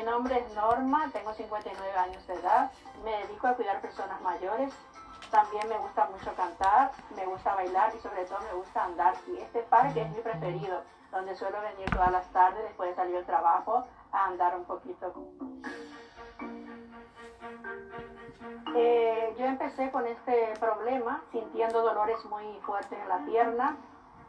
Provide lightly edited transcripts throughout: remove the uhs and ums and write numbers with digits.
nombre es Norma, tengo 59 años de edad, me dedico a cuidar personas mayores, también me gusta mucho cantar, me gusta bailar y sobre todo me gusta andar. Y este parque es mi preferido, donde suelo venir todas las tardes después de salir del trabajo a andar un poquito. Yo empecé con este problema sintiendo dolores muy fuertes en la pierna.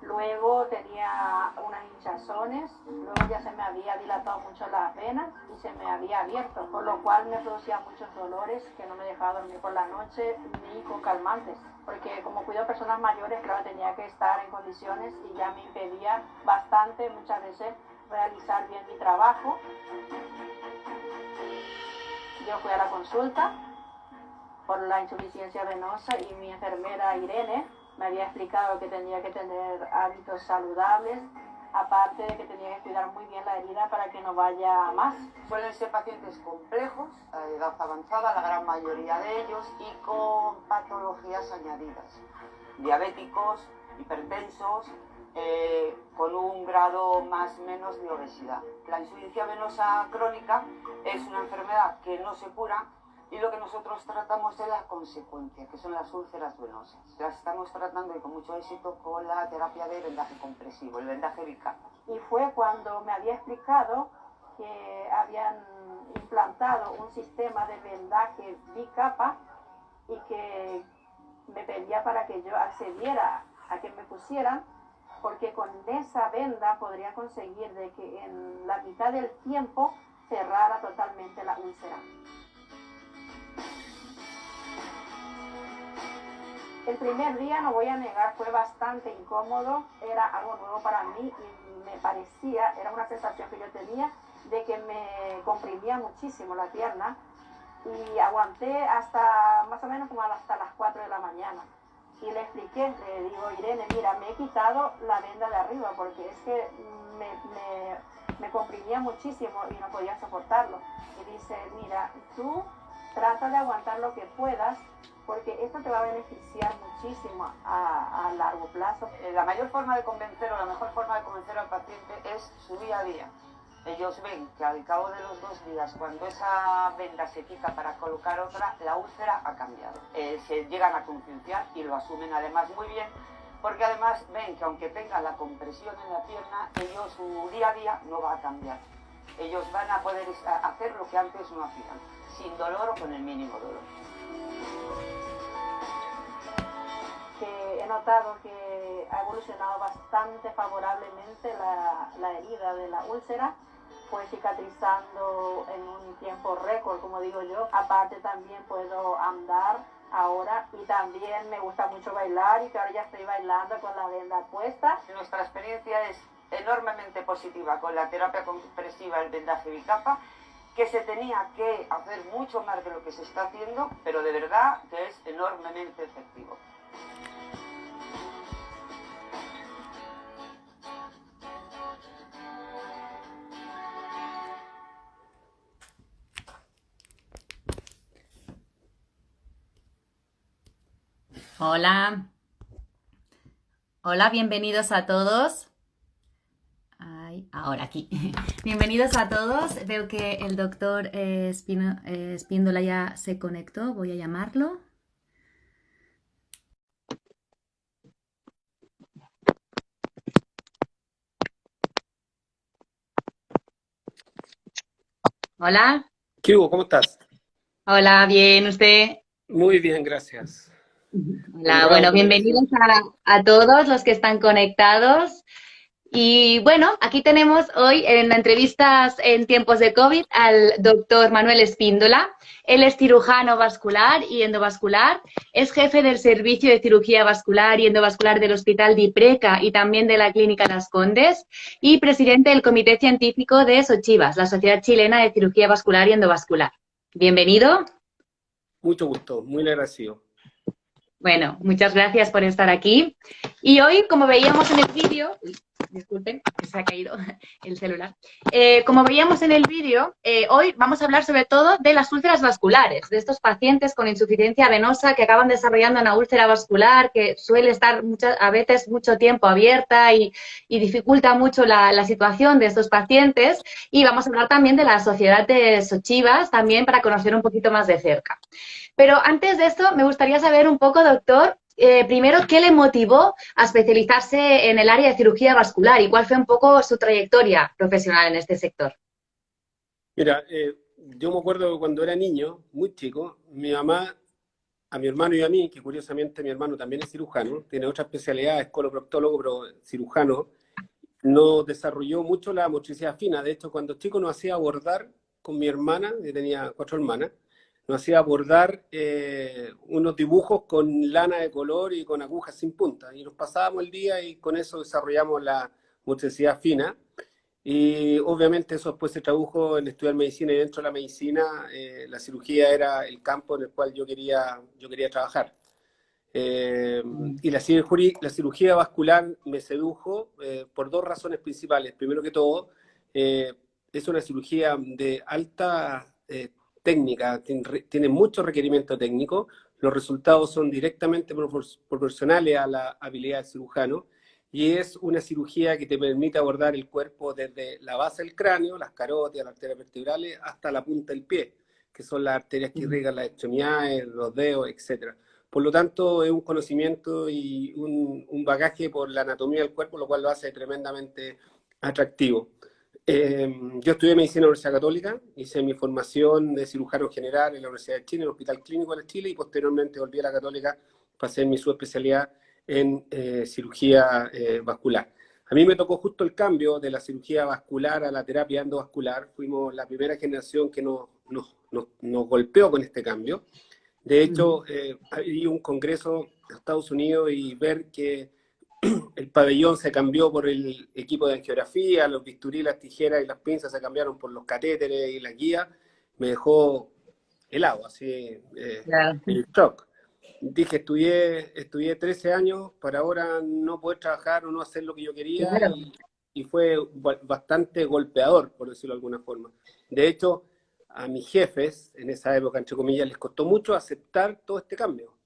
Luego tenía unas hinchazones, luego ya se me había dilatado mucho las venas y se me había abierto, por lo cual me producía muchos dolores que no me dejaba dormir por la noche ni con calmantes, porque como cuido a personas mayores, claro, tenía que estar en condiciones y ya me impedía bastante muchas veces realizar bien mi trabajo. Yo fui a la consulta por la insuficiencia venosa y mi enfermera Irene me había explicado que tenía que tener hábitos saludables, aparte de que tenía que cuidar muy bien la herida para que no vaya a más. Suelen ser pacientes complejos, a edad avanzada, la gran mayoría de ellos, y con patologías añadidas. Diabéticos, hipertensos, con un grado más o menos de obesidad. La insuficiencia venosa crónica es una enfermedad que no se cura, y lo que nosotros tratamos es la consecuencia, que son las úlceras venosas. Las estamos tratando y con mucho éxito con la terapia de vendaje compresivo, el vendaje bicapa. Y fue cuando me había explicado que habían implantado un sistema de vendaje bicapa y que me pedía para que yo accediera a que me pusieran, porque con esa venda podría conseguir de que en la mitad del tiempo cerrara totalmente la úlcera. El primer día, no voy a negar, fue bastante incómodo, era algo nuevo para mí y me parecía, era una sensación que yo tenía de que me comprimía muchísimo la pierna y aguanté hasta más o menos como hasta las 4 de la mañana. Y le expliqué, le digo, Irene, mira, me he quitado la venda de arriba porque es que me comprimía muchísimo y no podía soportarlo. Y dice, mira, tú trata de aguantar lo que puedas, porque esto te va a beneficiar muchísimo a largo plazo. La mayor forma de convencer o la mejor forma de convencer al paciente es su día a día. Ellos ven que al cabo de los 2 días, cuando esa venda se quita para colocar otra, la úlcera ha cambiado. Se llegan a concienciar y lo asumen además muy bien, porque además ven que aunque tengan la compresión en la pierna, ellos su día a día no va a cambiar. Ellos van a poder hacer lo que antes no hacían, sin dolor o con el mínimo dolor. Que he notado que ha evolucionado bastante favorablemente la herida de la úlcera, fue cicatrizando en un tiempo récord, como digo yo. Aparte también puedo andar ahora y también me gusta mucho bailar y que ahora ya estoy bailando con la venda puesta. Nuestra experiencia es enormemente positiva con la terapia compresiva, el vendaje bicapa, que se tenía que hacer mucho más de lo que se está haciendo, pero de verdad que es enormemente efectivo. Hola, hola, bienvenidos a todos. Ay, ahora aquí. Bienvenidos a todos. Veo que el doctor Espíndola ya se conectó. Voy a llamarlo. Hola. ¿Qué hubo? ¿Cómo estás? Hola, bien, ¿usted? Muy bien, gracias. Hola, Honrado bueno, con el bienvenidos asunto. a todos los que están conectados. Y bueno, aquí tenemos hoy en entrevistas en tiempos de COVID al doctor Manuel Espíndola. Él es cirujano vascular y endovascular, es jefe del Servicio de Cirugía Vascular y Endovascular del Hospital de Ipreca y también de la Clínica Las Condes y presidente del Comité Científico de SOCHIVAS, la Sociedad Chilena de Cirugía Vascular y Endovascular. Bienvenido. Mucho gusto, muy agradecido. Bueno, muchas gracias por estar aquí. Y hoy, como veíamos en el vídeo, disculpen, que se ha caído el celular. Como veíamos en el vídeo, hoy vamos a hablar sobre todo de las úlceras vasculares, de estos pacientes con insuficiencia venosa que acaban desarrollando una úlcera vascular que suele estar a veces mucho tiempo abierta y dificulta mucho la situación de estos pacientes. Y vamos a hablar también de la Sociedad de Sochivas, también para conocer un poquito más de cerca. Pero antes de esto, me gustaría saber un poco, doctor, primero, ¿qué le motivó a especializarse en el área de cirugía vascular y cuál fue un poco su trayectoria profesional en este sector? Mira, yo me acuerdo cuando era niño, muy chico, mi mamá, a mi hermano y a mí, que curiosamente mi hermano también es cirujano, tiene otra especialidad, es coloproctólogo, pero cirujano, nos desarrolló mucho la motricidad fina. De hecho, cuando chico nos hacía bordar con mi hermana, que tenía 4 hermanas, nos hacía bordar unos dibujos con lana de color y con agujas sin punta. Y nos pasábamos el día y con eso desarrollamos la motricidad fina. Y obviamente eso después se tradujo en estudiar medicina, y dentro de la medicina la cirugía era el campo en el cual yo quería trabajar. Y la cirugía vascular me sedujo por 2 razones principales. Primero que todo, es una cirugía de alta técnica, tiene mucho requerimiento técnico, los resultados son directamente proporcionales a la habilidad del cirujano, y es una cirugía que te permite abordar el cuerpo desde la base del cráneo, las carótidas, las arterias vertebrales, hasta la punta del pie, que son las arterias que irrigan las extremidades, los dedos, etc. Por lo tanto, es un conocimiento y un bagaje por la anatomía del cuerpo, lo cual lo hace tremendamente atractivo. Yo estudié medicina en la Universidad Católica, hice mi formación de cirujano general en la Universidad de Chile, en el Hospital Clínico de Chile, y posteriormente volví a la Católica para hacer mi subespecialidad en cirugía vascular. A mí me tocó justo el cambio de la cirugía vascular a la terapia endovascular. Fuimos la primera generación que nos golpeó con este cambio. De hecho, hay un congreso de Estados Unidos y ver que el pabellón se cambió por el equipo de angiografía, los bisturí, las tijeras y las pinzas se cambiaron por los catéteres y la guía, me dejó helado, así, Claro. el shock. Dije, estudié 13 años para ahora no poder trabajar o no hacer lo que yo quería, Claro. y fue bastante golpeador, por decirlo de alguna forma. De hecho, a mis jefes, en esa época, entre comillas, les costó mucho aceptar todo este cambio.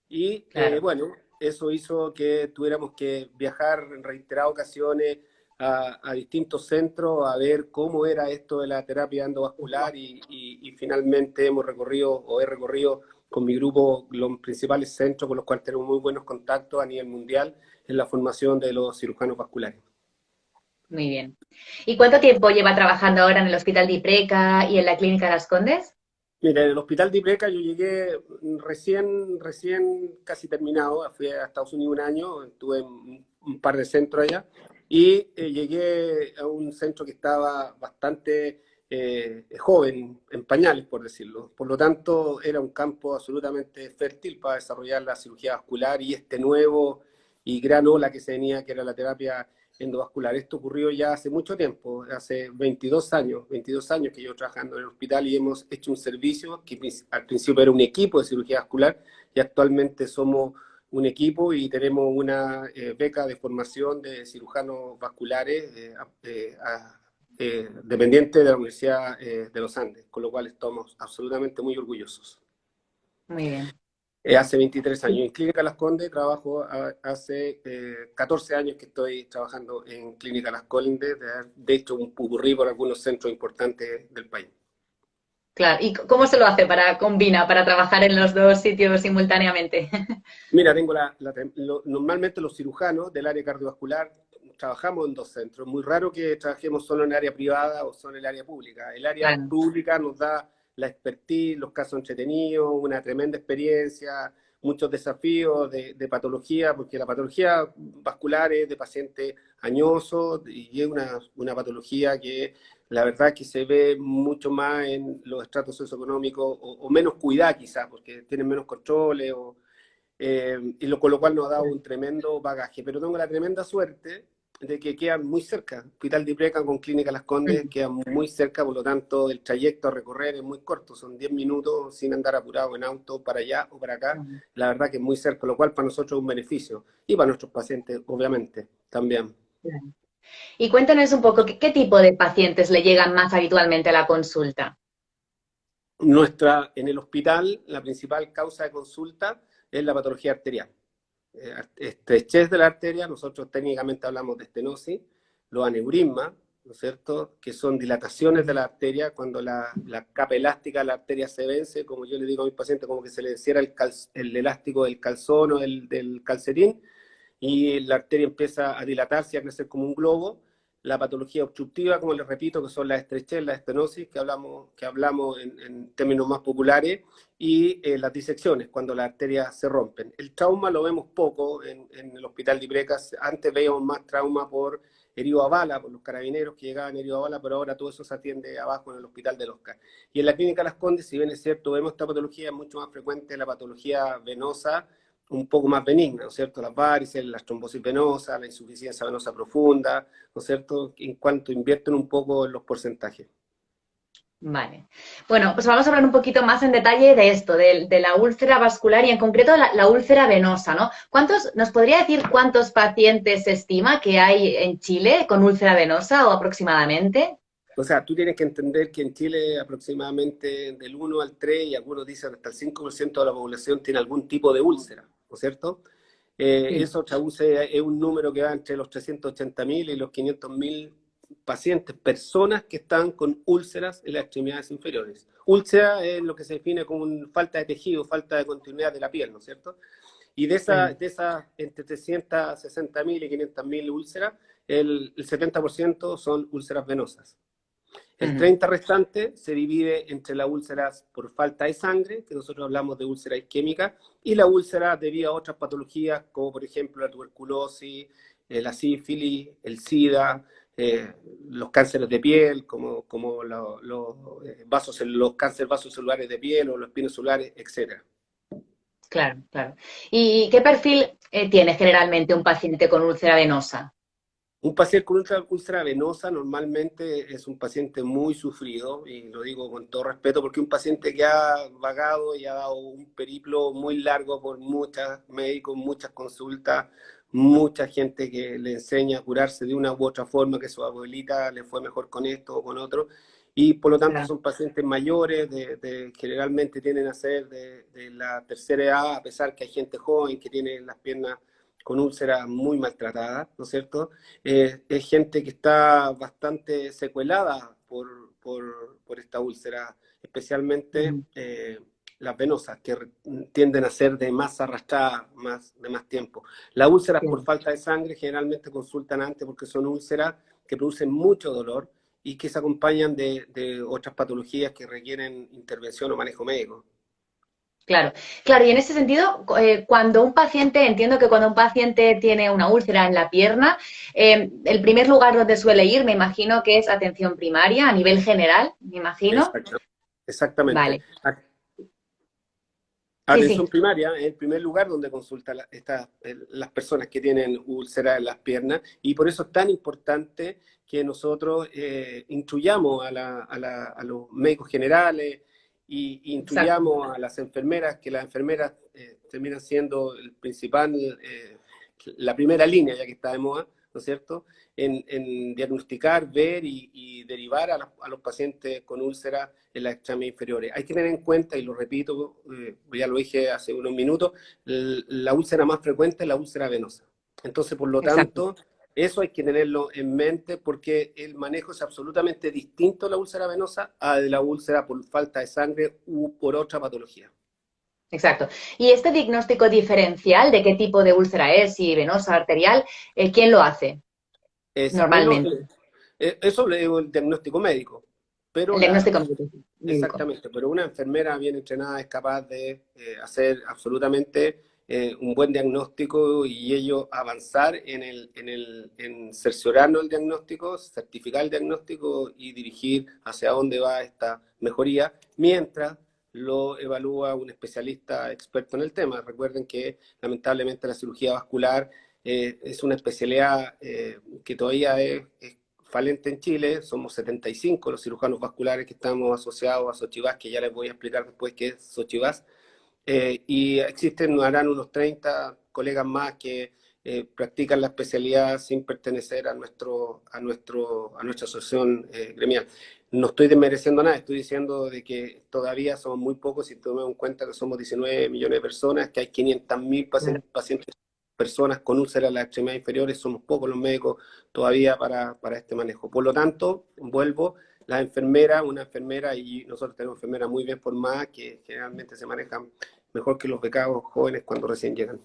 Y Claro. bueno, eso hizo que tuviéramos que viajar en reiteradas ocasiones a distintos centros a ver cómo era esto de la terapia endovascular, y finalmente he recorrido con mi grupo los principales centros con los cuales tenemos muy buenos contactos a nivel mundial en la formación de los cirujanos vasculares. Muy bien. ¿Y cuánto tiempo lleva trabajando ahora en el Hospital de Ipreca y en la Clínica Las Condes? Mira, en el Hospital de Ipreca yo llegué recién casi terminado, fui a Estados Unidos un año, tuve un par de centros allá, y llegué a un centro que estaba bastante joven, en pañales, por decirlo. Por lo tanto, era un campo absolutamente fértil para desarrollar la cirugía vascular y este nuevo y gran ola que se venía, que era la terapia endovascular. Esto ocurrió ya hace mucho tiempo, hace 22 años que llevo trabajando en el hospital, y hemos hecho un servicio que al principio era un equipo de cirugía vascular y actualmente somos un equipo y tenemos una beca de formación de cirujanos vasculares dependiente de la Universidad de los Andes, con lo cual estamos absolutamente muy orgullosos. Muy bien. Hace 23 años. En Clínica Las Condes trabajo hace 14 años que estoy trabajando en Clínica Las Condes, de hecho un pupurrí por algunos centros importantes del país. Claro. ¿Y cómo se lo hace para trabajar en los 2 sitios simultáneamente? Mira, tengo normalmente los cirujanos del área cardiovascular trabajamos en 2 centros. Muy raro que trabajemos solo en el área privada o solo en el área pública. El área pública nos da la expertise, los casos entretenidos, una tremenda experiencia, muchos desafíos de patología, porque la patología vascular es de pacientes añosos y es una patología que la verdad que se ve mucho más en los estratos socioeconómicos o menos cuidada quizás, porque tienen menos controles, con lo cual nos ha dado un tremendo bagaje. Pero tengo la tremenda suerte de que quedan muy cerca. Hospital de Ipreca con Clínica Las Condes quedan muy cerca, por lo tanto el trayecto a recorrer es muy corto, son 10 minutos sin andar apurado en auto para allá o para acá. La verdad que es muy cerca, lo cual para nosotros es un beneficio, y para nuestros pacientes obviamente también. Y cuéntanos un poco, ¿qué tipo de pacientes le llegan más habitualmente a la consulta? En el hospital, la principal causa de consulta es la patología arterial. Estrechez de la arteria, nosotros técnicamente hablamos de estenosis, los aneurismas, ¿no es cierto?, que son dilataciones de la arteria cuando la capa elástica de la arteria se vence, como yo le digo a mis pacientes, como que se le venciera el elástico del calzón o del calcetín, y la arteria empieza a dilatarse y a crecer como un globo. La patología obstructiva, como les repito, que son la estrechez, la estenosis, que hablamos en términos más populares, y las disecciones, cuando las arterias se rompen. El trauma lo vemos poco en el hospital de Ibrecas. Antes veíamos más trauma por herido a bala, por los carabineros que llegaban heridos a bala, pero ahora todo eso se atiende abajo en el hospital del Oscar. Y en la clínica Las Condes, si bien es cierto, vemos esta patología, es mucho más frecuente la patología venosa, un poco más benigna, ¿no es cierto? Las varices, las trombosis venosas, la insuficiencia venosa profunda, ¿no es cierto? En cuanto invierten un poco en los porcentajes. Vale. Bueno, pues vamos a hablar un poquito más en detalle de esto, de la úlcera vascular y en concreto la úlcera venosa, ¿no? ¿Nos podría decir cuántos pacientes se estima que hay en Chile con úlcera venosa o aproximadamente? O sea, tú tienes que entender que en Chile aproximadamente del 1 al 3 y algunos dicen hasta el 5% de la población tiene algún tipo de úlcera, ¿no es cierto? Sí. Eso traduce, es un número que va entre los 380.000 y los 500.000 pacientes, personas que están con úlceras en las extremidades inferiores. Úlcera es lo que se define como falta de tejido, falta de continuidad de la piel, ¿no es cierto? Y de esas entre 360.000 y 500.000 úlceras, el 70% son úlceras venosas. El 30 restante se divide entre las úlceras por falta de sangre, que nosotros hablamos de úlcera isquémica, y la úlcera debido a otras patologías, como por ejemplo la tuberculosis, la sífilis, el SIDA, los cánceres de piel, como los cánceres vasocelulares de piel o los espinocelulares, etc. Claro, claro. ¿Y qué perfil tiene generalmente un paciente con úlcera venosa? Un paciente con úlcera venosa normalmente es un paciente muy sufrido, y lo digo con todo respeto, porque un paciente que ha vagado y ha dado un periplo muy largo por muchos médicos, muchas consultas, mucha gente que le enseña a curarse de una u otra forma, que su abuelita le fue mejor con esto o con otro, y por lo tanto son pacientes mayores, generalmente tienden a ser de la tercera edad, a pesar que hay gente joven que tiene las piernas con úlceras muy maltratadas, ¿no es cierto? Es gente que está bastante secuelada por esta úlcera, especialmente las venosas, que tienden a ser de más arrastrada, de más tiempo. Las úlceras por falta de sangre generalmente consultan antes porque son úlceras que producen mucho dolor y que se acompañan de otras patologías que requieren intervención o manejo médico. Claro, claro, y en ese sentido, entiendo que cuando un paciente tiene una úlcera en la pierna, el primer lugar donde suele ir, me imagino que es atención primaria, a nivel general, me imagino. Exactamente. Vale. Sí, Atención sí. primaria es el primer lugar donde consultan las personas que tienen úlceras en las piernas, y por eso es tan importante que nosotros instruyamos a los médicos generales y Exacto. instruyamos a las enfermeras, que las enfermeras terminan siendo la primera línea, ya que está de moda, ¿no es cierto?, en diagnosticar, ver y derivar a los pacientes con úlceras en las extremidades inferiores. Hay que tener en cuenta, y lo repito, ya lo dije hace unos minutos, la úlcera más frecuente es la úlcera venosa. Entonces, por lo Exacto. tanto, eso hay que tenerlo en mente, porque el manejo es absolutamente distinto de la úlcera venosa a de la úlcera por falta de sangre u por otra patología. Exacto. Y este diagnóstico diferencial de qué tipo de úlcera es, si venosa, arterial, ¿quién lo hace normalmente? Eso le digo el diagnóstico médico, pero El diagnóstico médico. exactamente, pero una enfermera bien entrenada es capaz de hacer absolutamente un buen diagnóstico, y ello avanzar en cerciorarnos el diagnóstico, certificar el diagnóstico y dirigir hacia dónde va esta mejoría, mientras lo evalúa un especialista experto en el tema. Recuerden que lamentablemente la cirugía vascular es una especialidad que todavía es falente en Chile. Somos 75 los cirujanos vasculares que estamos asociados a Sochivás, que ya les voy a explicar después qué es Sochivás. Y existen, harán unos 30 colegas más que practican la especialidad sin pertenecer a nuestra asociación gremial. No estoy desmereciendo nada, estoy diciendo de que todavía somos muy pocos, si tomamos en cuenta que somos 19 millones de personas, que hay 500.000 pacientes, personas con úlceras en las extremidades inferiores, somos pocos los médicos todavía para este manejo. Por lo tanto, vuelvo, la enfermera, una enfermera, y nosotros tenemos enfermeras muy bien formadas que generalmente se manejan mejor que los becados jóvenes cuando recién llegan.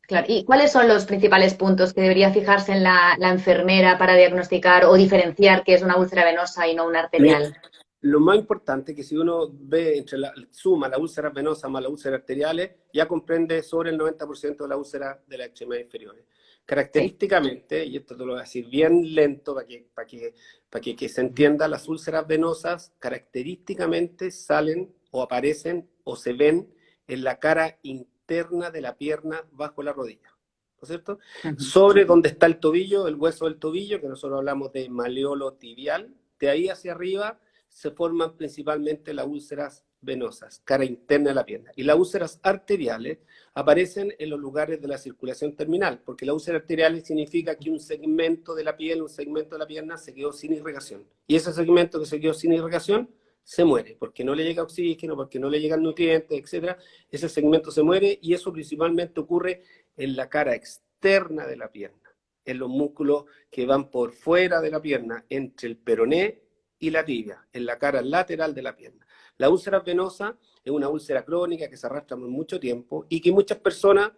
Claro. ¿Y cuáles son los principales puntos que debería fijarse en la enfermera para diagnosticar o diferenciar qué es una úlcera venosa y no una arterial? Lo más importante es que si uno ve suma las úlceras venosas más las úlceras arteriales, ya comprende sobre el 90% de la úlcera de las extremidades inferiores. Característicamente, y esto te lo voy a decir bien lento para que se entienda, las úlceras venosas característicamente salen o aparecen o se ven en la cara interna de la pierna bajo la rodilla, ¿no es cierto? Sobre donde está el tobillo, el hueso del tobillo, que nosotros hablamos de maleolo tibial, de ahí hacia arriba se forman principalmente las úlceras venosas, cara interna de la pierna. Y las úlceras arteriales aparecen en los lugares de la circulación terminal, porque las úlceras arteriales significa que un segmento de la piel, un segmento de la pierna se quedó sin irrigación. Y ese segmento que se quedó sin irrigación se muere, porque no le llega oxígeno, porque no le llegan nutrientes, etc. Ese segmento se muere y eso principalmente ocurre en la cara externa de la pierna, en los músculos que van por fuera de la pierna, entre el peroné y la tibia, en la cara lateral de la pierna. La úlcera venosa es una úlcera crónica que se arrastra por mucho tiempo y que muchas personas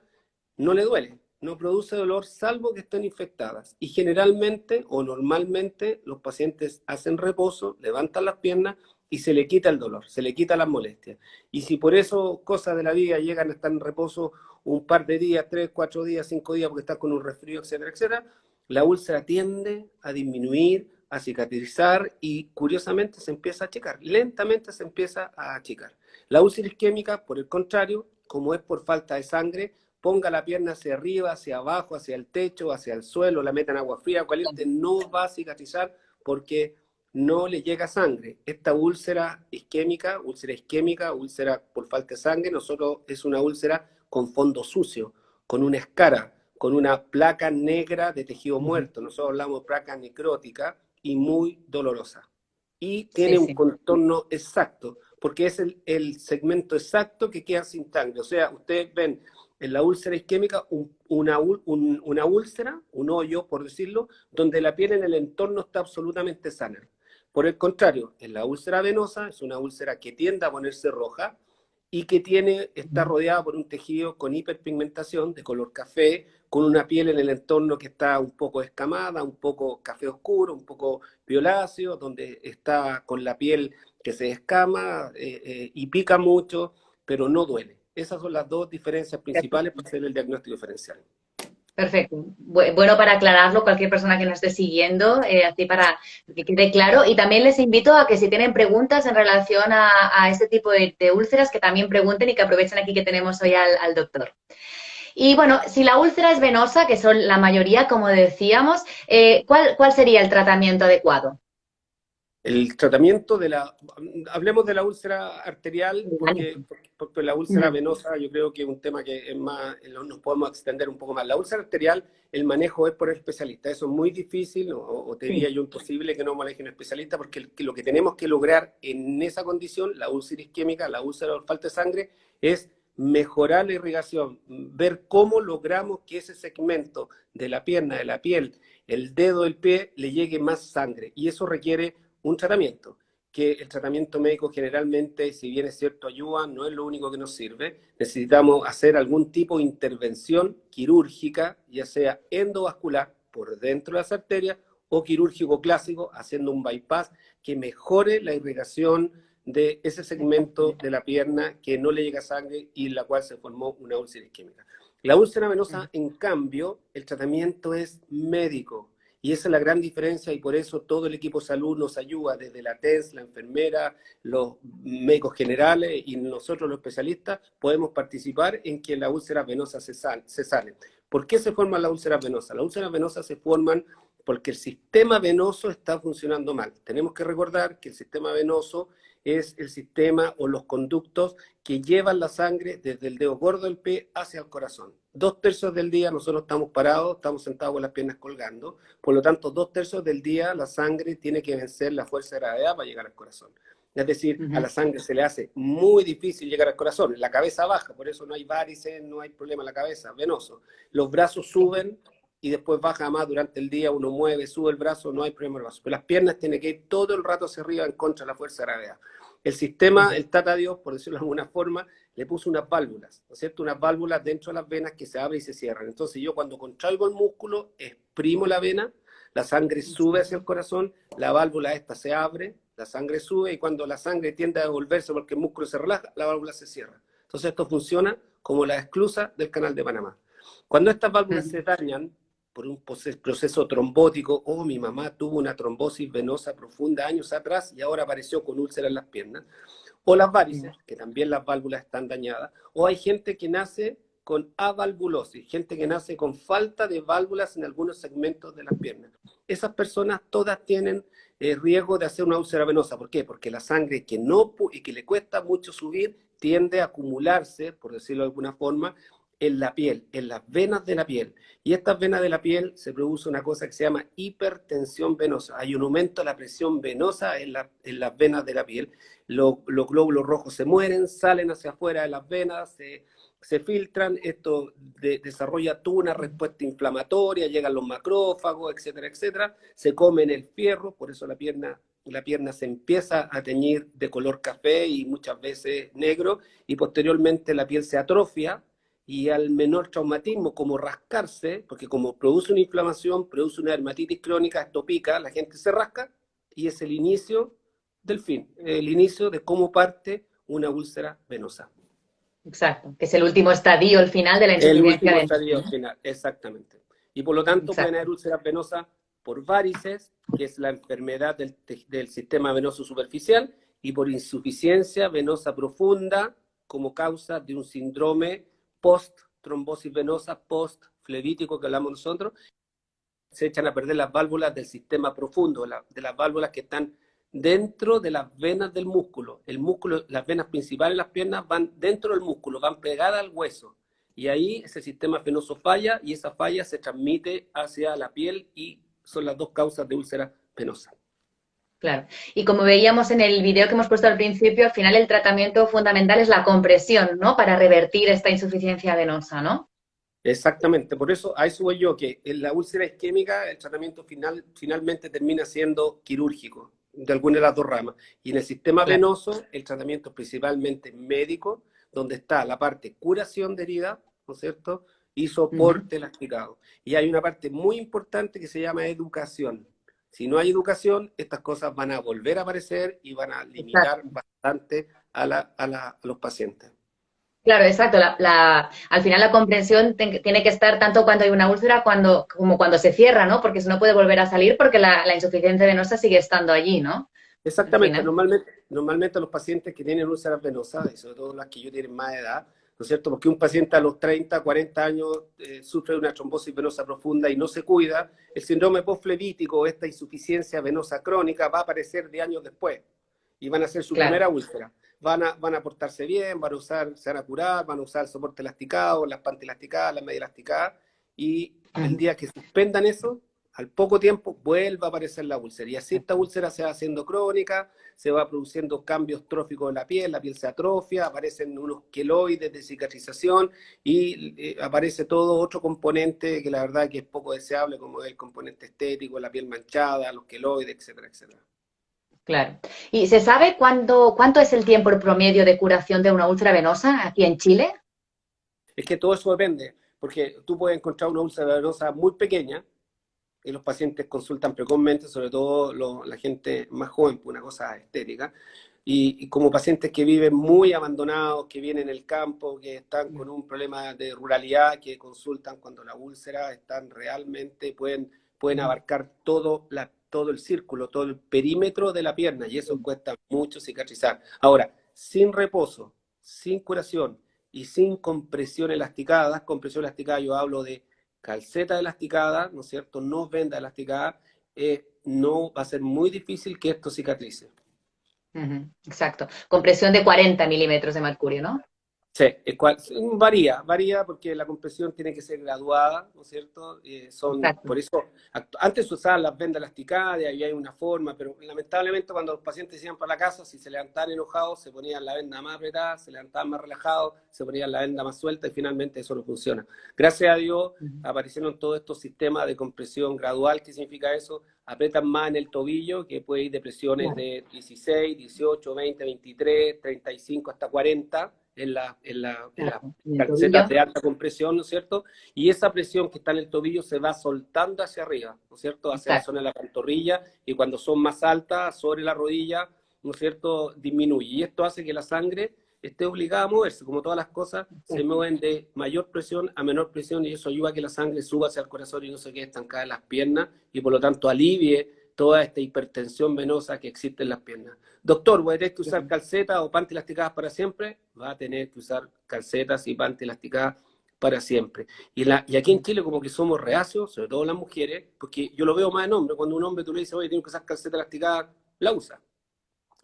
no le duele, no produce dolor salvo que estén infectadas. Y generalmente o normalmente los pacientes hacen reposo, levantan las piernas y se le quita el dolor, se le quita las molestias. Y si por eso cosas de la vida llegan a estar en reposo un par de días, 3, 4 días, 5 días, porque están con un resfrío, etcétera, etcétera, la úlcera tiende a disminuir, a cicatrizar y curiosamente se empieza a achicar, lentamente se empieza a achicar. La úlcera isquémica, por el contrario, como es por falta de sangre, ponga la pierna hacia arriba, hacia abajo, hacia el techo, hacia el suelo, la meta en agua fría, caliente, no va a cicatrizar porque no le llega sangre. Esta úlcera isquémica, úlcera por falta de sangre, nosotros es una úlcera con fondo sucio, con una escara, con una placa negra de tejido muerto. Nosotros hablamos de placa necrótica y muy dolorosa. Y tiene un contorno exacto, porque es el segmento exacto que queda sin sangre. O sea, ustedes ven en la úlcera isquémica una úlcera, un hoyo, por decirlo, donde la piel en el entorno está absolutamente sana. Por el contrario, en la úlcera venosa es una úlcera que tiende a ponerse roja y que está rodeada por un tejido con hiperpigmentación de color café, con una piel en el entorno que está un poco escamada, un poco café oscuro, un poco violáceo, donde está con la piel que se escama y pica mucho, pero no duele. Esas son las dos diferencias principales para hacer el diagnóstico diferencial. Perfecto. Bueno, para aclararlo, cualquier persona que nos esté siguiendo, así para que quede claro. Y también les invito a que si tienen preguntas en relación a este tipo de úlceras, que también pregunten y que aprovechen aquí que tenemos hoy al doctor. Y bueno, si la úlcera es venosa, que son la mayoría, como decíamos, ¿cuál sería el tratamiento adecuado? El tratamiento hablemos de la úlcera arterial, porque la úlcera venosa yo creo que es un tema que es más, nos podemos extender un poco más. La úlcera arterial, el manejo es por el especialista. Eso es muy difícil, o te diría yo imposible que no maneje un especialista, porque lo que tenemos que lograr en esa condición, la úlcera isquémica, la úlcera por falta de sangre, es mejorar la irrigación, ver cómo logramos que ese segmento de la pierna, de la piel, el dedo del pie, le llegue más sangre. Y eso requiere un tratamiento, que el tratamiento médico generalmente, si bien es cierto, ayuda, no es lo único que nos sirve. Necesitamos hacer algún tipo de intervención quirúrgica, ya sea endovascular, por dentro de las arterias, o quirúrgico clásico, haciendo un bypass que mejore la irrigación de ese segmento de la pierna que no le llega sangre y en la cual se formó una úlcera isquémica. La úlcera venosa, en cambio, el tratamiento es médico. Y esa es la gran diferencia y por eso todo el equipo de salud nos ayuda, desde la TENS, la enfermera, los médicos generales y nosotros los especialistas podemos participar en que las úlceras venosas se salen. ¿Por qué se forman las úlceras venosas? Las úlceras venosas se forman porque el sistema venoso está funcionando mal. Tenemos que recordar que el sistema venoso es el sistema o los conductos que llevan la sangre desde el dedo gordo del pie hacia el corazón. 2/3 del día nosotros estamos parados, estamos sentados con las piernas colgando, por lo tanto 2/3 del día la sangre tiene que vencer la fuerza de gravedad para llegar al corazón. Es decir, a la sangre se le hace muy difícil llegar al corazón, la cabeza baja, por eso no hay varices, no hay problema en la cabeza, venoso. Los brazos suben y después baja más durante el día, uno mueve, sube el brazo, no hay problema en el brazo. Pero las piernas tienen que ir todo el rato hacia arriba en contra de la fuerza de gravedad. El sistema, el Tata Dios, por decirlo de alguna forma, le puso unas válvulas, ¿no es cierto? Unas válvulas dentro de las venas que se abren y se cierran. Entonces yo cuando contraigo el músculo, exprimo la vena, la sangre sube hacia el corazón, la válvula esta se abre, la sangre sube y cuando la sangre tiende a devolverse porque el músculo se relaja, la válvula se cierra. Entonces esto funciona como la esclusa del Canal de Panamá. Cuando estas válvulas se dañan por un proceso trombótico, mi mamá tuvo una trombosis venosa profunda años atrás y ahora apareció con úlceras en las piernas, o las varices, que también las válvulas están dañadas, o hay gente que nace con avalvulosis, gente que nace con falta de válvulas en algunos segmentos de las piernas. Esas personas todas tienen riesgo de hacer una úlcera venosa. ¿Por qué? Porque la sangre que no y que le cuesta mucho subir tiende a acumularse, por decirlo de alguna forma, en la piel, en las venas de la piel. Y estas venas de la piel se produce una cosa que se llama hipertensión venosa. Hay un aumento de la presión venosa en las venas de la piel. Los glóbulos rojos se mueren, salen hacia afuera de las venas, se filtran, esto desarrolla toda una respuesta inflamatoria, llegan los macrófagos, etcétera, etcétera. Se comen el fierro, por eso la pierna se empieza a teñir de color café y muchas veces negro, y posteriormente la piel se atrofia, y al menor traumatismo, como rascarse, porque como produce una inflamación, produce una dermatitis crónica, esto pica, la gente se rasca, y es el inicio del fin, el inicio de cómo parte una úlcera venosa. Exacto, que es el último estadio, el final de la insuficiencia venosa. El último estadio final, exactamente. Y por lo tanto pueden haber úlceras venosas por varices, que es la enfermedad del sistema venoso superficial, y por insuficiencia venosa profunda, como causa de un síndrome post-trombosis venosa, post-flevítico que hablamos nosotros. Se echan a perder las válvulas del sistema profundo, de las válvulas que están dentro de las venas del músculo. El músculo, las venas principales de las piernas van dentro del músculo, van pegadas al hueso. Y ahí ese sistema venoso falla y esa falla se transmite hacia la piel y son las dos causas de úlcera venosa. Claro. Y como veíamos en el video que hemos puesto al principio, al final el tratamiento fundamental es la compresión, ¿no? Para revertir esta insuficiencia venosa, ¿no? Exactamente. Por eso, a eso voy yo, que en la úlcera isquémica el tratamiento finalmente termina siendo quirúrgico, de alguna de las dos ramas. Y en el sistema venoso, el tratamiento es principalmente médico, donde está la parte curación de herida, ¿no es cierto? Y soporte elasticado. Y hay una parte muy importante que se llama educación. Si no hay educación, estas cosas van a volver a aparecer y van a limitar bastante a los pacientes. Claro, exacto. Al final la comprensión tiene que estar tanto cuando hay una úlcera como cuando se cierra, ¿no? Porque si no puede volver a salir porque la insuficiencia venosa sigue estando allí, ¿no? Exactamente. Normalmente los pacientes que tienen úlceras venosas, y sobre todo las que yo tienen más edad, ¿no es cierto? Porque un paciente a los 30, 40 años sufre de una trombosis venosa profunda y no se cuida, el síndrome postflevítico, esta insuficiencia venosa crónica, va a aparecer de años después y van a ser su primera úlcera. Van a portarse bien, se van a curar, van a usar el soporte elasticado, las pantielasticadas, las media elasticadas, y el día que suspendan eso, al poco tiempo vuelve a aparecer la úlcera. Y así esta úlcera se va haciendo crónica, se va produciendo cambios tróficos de la piel se atrofia, aparecen unos queloides de cicatrización y aparece todo otro componente que la verdad que es poco deseable, como el componente estético, la piel manchada, los queloides, etcétera, etcétera. Claro. ¿Y se sabe cuánto es el tiempo promedio de curación de una úlcera venosa aquí en Chile? Es que todo eso depende, porque tú puedes encontrar una úlcera venosa muy pequeña, y los pacientes consultan precozmente, sobre todo la gente más joven, por una cosa estética, y como pacientes que viven muy abandonados, que vienen en el campo, que están con un problema de ruralidad, que consultan cuando la úlcera están realmente, pueden abarcar todo el círculo, todo el perímetro de la pierna, y eso cuesta mucho cicatrizar. Ahora, sin reposo, sin curación y sin compresión elasticada yo hablo de calceta elasticada, ¿no es cierto? No venda elasticada, no va a ser muy difícil que esto cicatrice. Exacto. Compresión de 40 milímetros de mercurio, ¿no? Sí, varía porque la compresión tiene que ser graduada, ¿no es cierto? Exacto. Por eso, antes se usaban las vendas elasticadas, y ahí hay una forma, pero lamentablemente cuando los pacientes se iban para la casa, si se levantaban enojados, se ponían la venda más apretada, se levantaban más relajados, se ponían la venda más suelta y finalmente eso no funciona. Gracias a Dios aparecieron todos estos sistemas de compresión gradual. ¿Qué significa eso? Apretan más en el tobillo, que puede ir de presiones de 16, 18, 20, 23, 35 hasta 40 en las En el calcetas tobillo. de alta compresión, ¿no es cierto? Y esa presión que está en el tobillo se va soltando hacia arriba, ¿no es cierto? Hacia la Exacto. zona de la pantorrilla, y cuando son más altas, sobre la rodilla, ¿no es cierto?, disminuye. Y esto hace que la sangre esté obligada a moverse. Como todas las cosas, se mueven de mayor presión a menor presión, y eso ayuda a que la sangre suba hacia el corazón y no se quede estancada en las piernas, y por lo tanto alivie toda esta hipertensión venosa que existe en las piernas. Doctor, ¿voy a tener que usar calcetas o panty elasticadas para siempre? Va a tener que usar calcetas y panty elasticadas para siempre. Y aquí en Chile como que somos reacios, sobre todo las mujeres, porque yo lo veo más en hombres. Cuando un hombre tú le dices, oye, tienes que usar calceta elástica, la usa.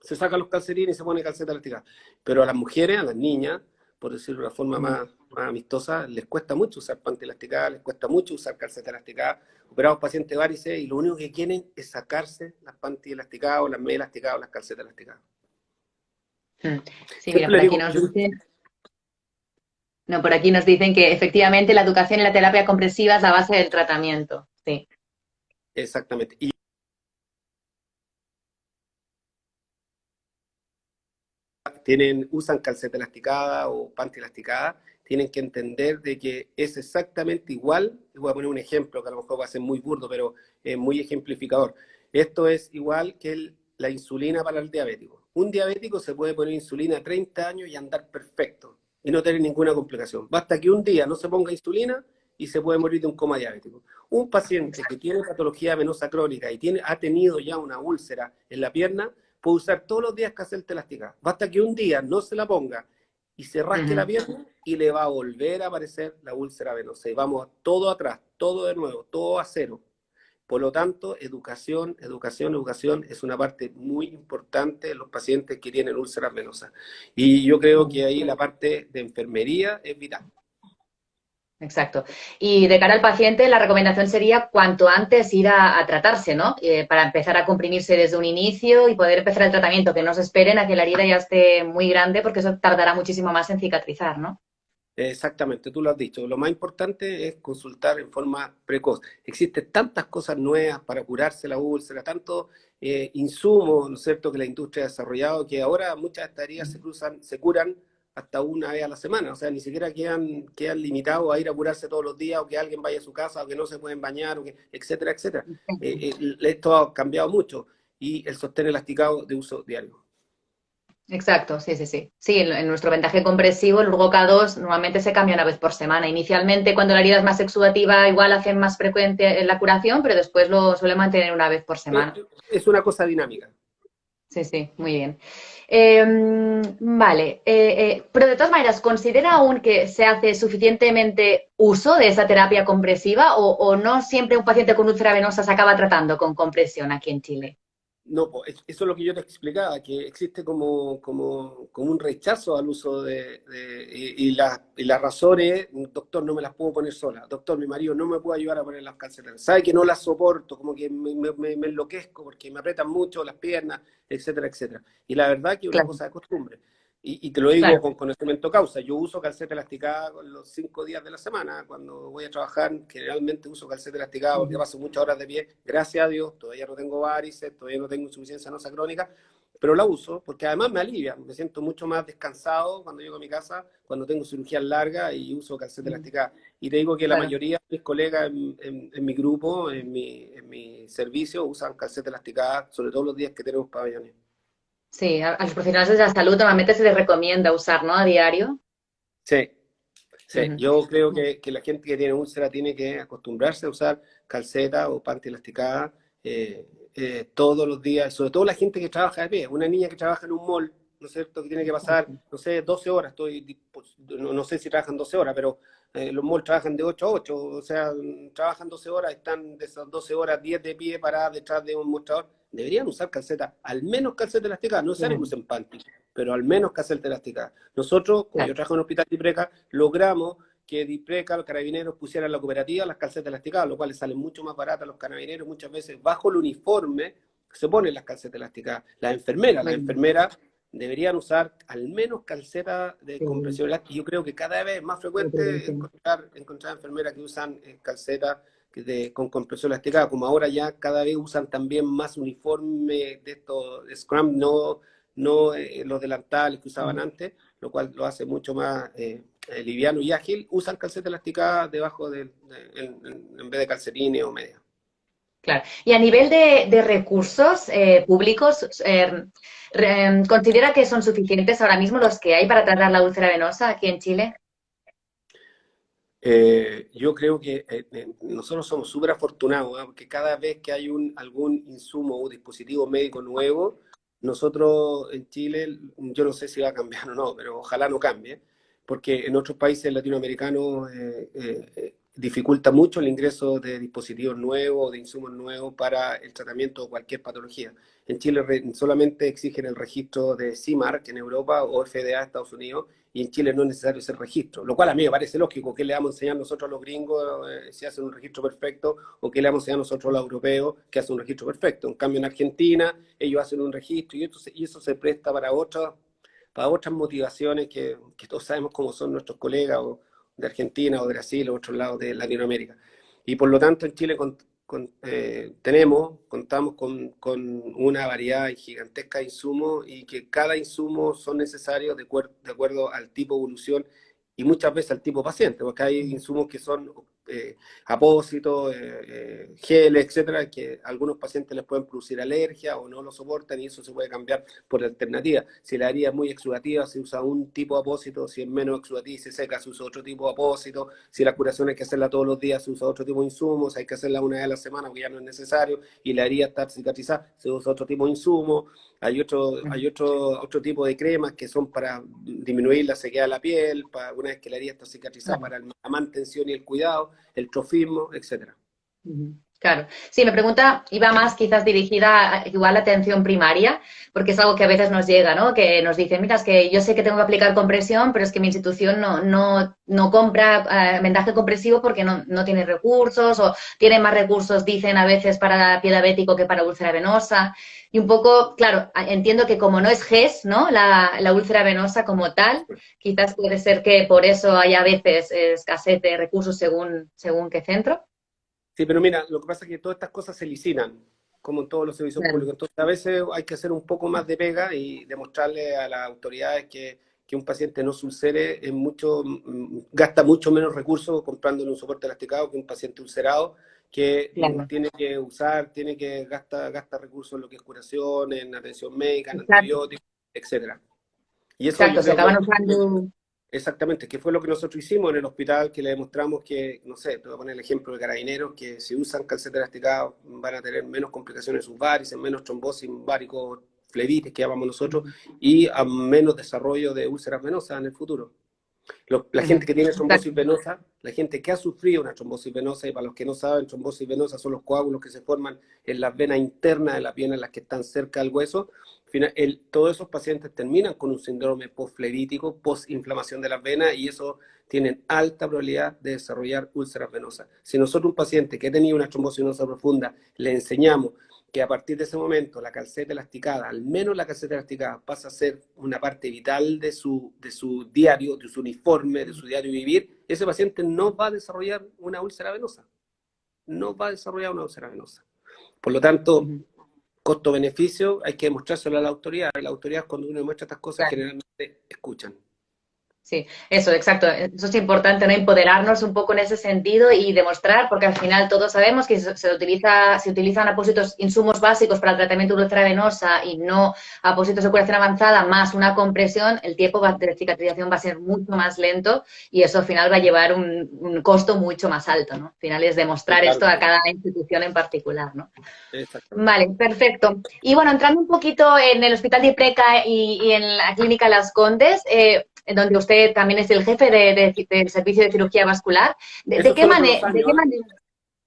Se saca los calcetines y se pone calceta elástica. Pero a las mujeres, a las niñas, por decirlo de una forma más amistosa, les cuesta mucho usar panty elástica, les cuesta mucho usar calceta elástica. Operamos pacientes varices y lo único que quieren es sacarse las panty elasticadas o las medias elasticadas o las calcetas elasticadas. Sí, mira, Siempre por le aquí digo, nos dicen, no, por aquí nos dicen que efectivamente la educación y la terapia compresiva es la base del tratamiento. Sí. exactamente. Y usan calceta elasticada o panty elasticada, tienen que entender de que es exactamente igual. Les voy a poner un ejemplo que a lo mejor va a ser muy burdo, pero es muy ejemplificador. Esto es igual que la insulina para el diabético. Un diabético se puede poner insulina a 30 años y andar perfecto y no tener ninguna complicación. Basta que un día no se ponga insulina y se puede morir de un coma diabético. Un paciente que tiene patología venosa crónica y ha tenido ya una úlcera en la pierna, puede usar todos los días calceta elástica. Basta que un día no se la ponga y se rasque la pierna y le va a volver a aparecer la úlcera venosa. Y vamos todo atrás, todo de nuevo, todo a cero. Por lo tanto, educación, educación, educación es una parte muy importante de los pacientes que tienen úlceras venosas. Y yo creo que ahí la parte de enfermería es vital. Exacto. Y de cara al paciente, la recomendación sería cuanto antes ir a tratarse, ¿no? Para empezar a comprimirse desde un inicio y poder empezar el tratamiento, que no se esperen a que la herida ya esté muy grande, porque eso tardará muchísimo más en cicatrizar, ¿no? Exactamente, tú lo has dicho. Lo más importante es consultar en forma precoz. Existen tantas cosas nuevas para curarse la úlcera, tantos insumos, ¿no es cierto?, que la industria ha desarrollado, que ahora muchas de estas heridas se curan hasta una vez a la semana. O sea, ni siquiera quedan limitados a ir a curarse todos los días, o que alguien vaya a su casa, o que no se pueden bañar, etcétera, etcétera. Esto ha cambiado mucho, y el sostén elasticado de uso diario. Exacto, sí, sí, sí. Sí, en nuestro vendaje compresivo, el Urgo K2 normalmente se cambia una vez por semana. Inicialmente, cuando la herida es más exudativa, igual hacen más frecuente la curación, pero después lo suele mantener una vez por semana. Es una cosa dinámica. Sí, sí, muy bien. Vale, pero de todas maneras, ¿considera aún que se hace suficientemente uso de esa terapia compresiva o no siempre un paciente con úlcera venosa se acaba tratando con compresión aquí en Chile? No, pues eso es lo que yo te explicaba, que existe como un rechazo al uso y las razones, doctor, no me las puedo poner sola, doctor, mi marido no me puede ayudar a poner las calcetas, sabe que no las soporto, como que me enloquezco porque me apretan mucho las piernas, etcétera, etcétera. Y la verdad que es una Claro, cosa de costumbre. Y te lo digo claro. con conocimiento causa. Yo uso calceta elasticada los 5 días de la semana. Cuando voy a trabajar, generalmente uso calceta elasticada porque paso muchas horas de pie. Gracias a Dios, todavía no tengo varices, todavía no tengo insuficiencia venosa crónica, pero la uso porque además me alivia. Me siento mucho más descansado cuando llego a mi casa, cuando tengo cirugías largas y uso calceta elástica. Y te digo que la Claro. mayoría de mis colegas en mi grupo, en mi servicio, usan calceta elasticada, sobre todo los días que tenemos pabellones. Sí, a los profesionales de la salud normalmente se les recomienda usar, ¿no? A diario. Sí. Sí, Ujú. yo creo que la gente que tiene úlcera tiene que acostumbrarse a usar calceta o panty elasticada todos los días, sobre todo la gente que trabaja de pie. Una niña que trabaja en un mall, ¿no es cierto?, que tiene que pasar, no sé, 12 horas, pues, no sé si trabajan 12 horas, pero los malls trabajan de 8 a 8, o sea, trabajan 12 horas, están de esas 12 horas 10 de pie paradas detrás de un mostrador. Deberían usar calceta, al menos calceta elástica, no necesario que Claro. usen panty. pero al menos calceta elástica. Nosotros, como yo trabajo en el Hospital Dipreca, logramos que Dipreca, los carabineros, pusieran en la cooperativa las calcetas elasticadas, lo cual les sale mucho más barata a los carabineros. Muchas veces bajo el uniforme se ponen las calcetas elasticadas. Las enfermeras deberían usar al menos calcetas de compresión elástica. Yo creo que cada vez es más frecuente encontrar enfermeras que usan calcetas con compresión elástica, como ahora ya cada vez usan también más uniforme de estos Scrum, no los delantales que usaban antes, lo cual lo hace mucho más liviano y ágil. Usan calceta elástica debajo en vez de calcetines o medias. Claro. Y a nivel de recursos públicos, ¿considera que son suficientes ahora mismo los que hay para tratar la úlcera venosa aquí en Chile? Yo creo que nosotros somos súper afortunados, ¿eh? Porque cada vez que hay algún insumo o dispositivo médico nuevo, nosotros en Chile, yo no sé si va a cambiar o no, pero ojalá no cambie, porque en otros países latinoamericanos dificulta mucho el ingreso de dispositivos nuevos, de insumos nuevos para el tratamiento de cualquier patología. En Chile solamente exigen el registro de CIMARC en Europa o FDA en Estados Unidos, y en Chile no es necesario ese registro, lo cual a mí me parece lógico. ¿Qué le vamos a enseñar nosotros a los gringos si hacen un registro perfecto? ¿O qué le vamos a enseñar nosotros a los europeos que hacen un registro perfecto? En cambio, en Argentina, ellos hacen un registro y eso se presta para otras motivaciones que todos sabemos cómo son nuestros colegas de Argentina o de Brasil o otros lados de Latinoamérica. Y por lo tanto, en Chile contamos con una variedad gigantesca de insumos, y que cada insumo son necesarios de acuerdo al tipo de evolución y muchas veces al tipo de paciente, porque hay insumos que son apósitos, geles, etcétera, que a algunos pacientes les pueden producir alergia o no lo soportan, y eso se puede cambiar por alternativa. Si la herida es muy exudativa, se usa un tipo de apósito; si es menos exudativa y se seca, se usa otro tipo de apósito; si la curación hay que hacerla todos los días, se usa otro tipo de insumos; hay que hacerla una vez a la semana porque ya no es necesario y la herida está cicatrizada, se usa otro tipo de insumo. Hay otro tipo de cremas que son para disminuir la sequedad de la piel, para una vez que la herida está cicatrizada, para la mantención y el cuidado, el trofismo, etcétera. Claro. Sí, mi pregunta iba más quizás dirigida a igual a la atención primaria, porque es algo que a veces nos llega, ¿no? Que nos dicen, mira, es que yo sé que tengo que aplicar compresión, pero es que mi institución no compra vendaje compresivo porque no tiene recursos, o tiene más recursos, dicen a veces, para pie diabético que para úlcera venosa. Y un poco, claro, entiendo que como no es GES, ¿no? La úlcera venosa como tal, quizás puede ser que por eso haya a veces escasez de recursos según qué centro. Sí, pero mira, lo que pasa es que todas estas cosas se licinan, como en todos los servicios públicos. Entonces, a veces hay que hacer un poco más de pega y demostrarle a las autoridades que un paciente no se ulcere gasta mucho menos recursos comprándole un soporte elasticado que un paciente ulcerado, que tiene que gastar recursos en lo que es curación, en atención médica, en antibióticos, etcétera. Y eso se acaban usando... Exactamente, que fue lo que nosotros hicimos en el hospital, que le demostramos que, no sé, te voy a poner el ejemplo de carabineros, que si usan calceta elástica van a tener menos complicaciones sus varices, menos trombosis várico-flebitis, que llamamos nosotros, y a menos desarrollo de úlceras venosas en el futuro. La gente que tiene trombosis venosa, la gente que ha sufrido una trombosis venosa, y para los que no saben, trombosis venosa son los coágulos que se forman en las venas internas de la pierna, las que están cerca del hueso. Todos esos pacientes terminan con un síndrome postflevítico, postinflamación de las venas, y eso tienen alta probabilidad de desarrollar úlceras venosas. Si nosotros un paciente que ha tenido una trombosis venosa profunda le enseñamos que a partir de ese momento la calceta elasticada, al menos la calceta elasticada, pasa a ser una parte vital de su diario, de su uniforme, de su diario vivir, ese paciente no va a desarrollar una úlcera venosa. No va a desarrollar una úlcera venosa. Por lo tanto, costo-beneficio hay que demostrárselo a la autoridad. Y la autoridad, cuando uno demuestra estas cosas, generalmente escuchan. Sí, eso, exacto. Eso es importante, ¿no? Empoderarnos un poco en ese sentido y demostrar, porque al final todos sabemos que se utilizan apósitos, insumos básicos para el tratamiento de úlcera venosa y no apósitos de curación avanzada más una compresión, el tiempo de cicatrización va a ser mucho más lento y eso al final va a llevar un costo mucho más alto, ¿no? Al final es demostrar esto a cada institución en particular, ¿no? Exacto. Vale, perfecto. Y bueno, entrando un poquito en el Hospital Dipreca y en la Clínica Las Condes, donde usted también es el jefe del servicio de cirugía vascular. ¿De qué manera?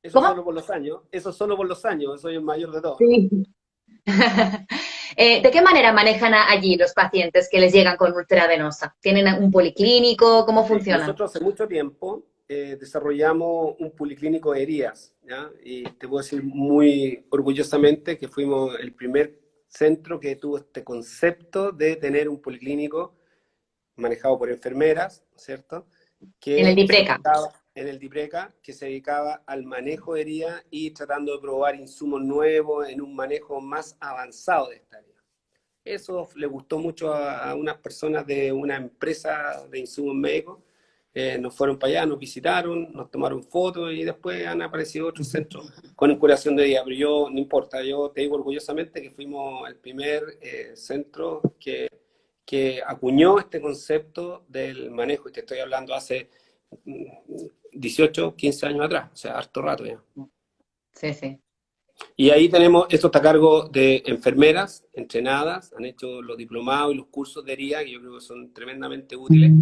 Eso solo por los años, soy el mayor de todos. Sí. ¿De qué manera manejan allí los pacientes que les llegan con úlcera venosa? ¿Tienen un policlínico? ¿Cómo Sí, funciona? nosotros hace mucho tiempo desarrollamos un policlínico de heridas, ¿ya? Y te puedo decir muy orgullosamente que fuimos el primer centro que tuvo este concepto de tener un policlínico manejado por enfermeras, ¿cierto? En el Que se DIPRECA. dedicaba en el DIPRECA, que se dedicaba al manejo de heridas y tratando de probar insumos nuevos en un manejo más avanzado de esta área. Eso le gustó mucho a unas personas de una empresa de insumos médicos. Nos fueron para allá, nos visitaron, nos tomaron fotos y después han aparecido otros centros con curación de día. Pero yo, no importa, yo te digo orgullosamente que fuimos el primer centro que acuñó este concepto del manejo. Y te estoy hablando hace 18, 15 años atrás, o sea, harto rato ya. Sí, sí. Y ahí tenemos, esto está a cargo de enfermeras entrenadas, han hecho los diplomados y los cursos de herida, que yo creo que son tremendamente útiles,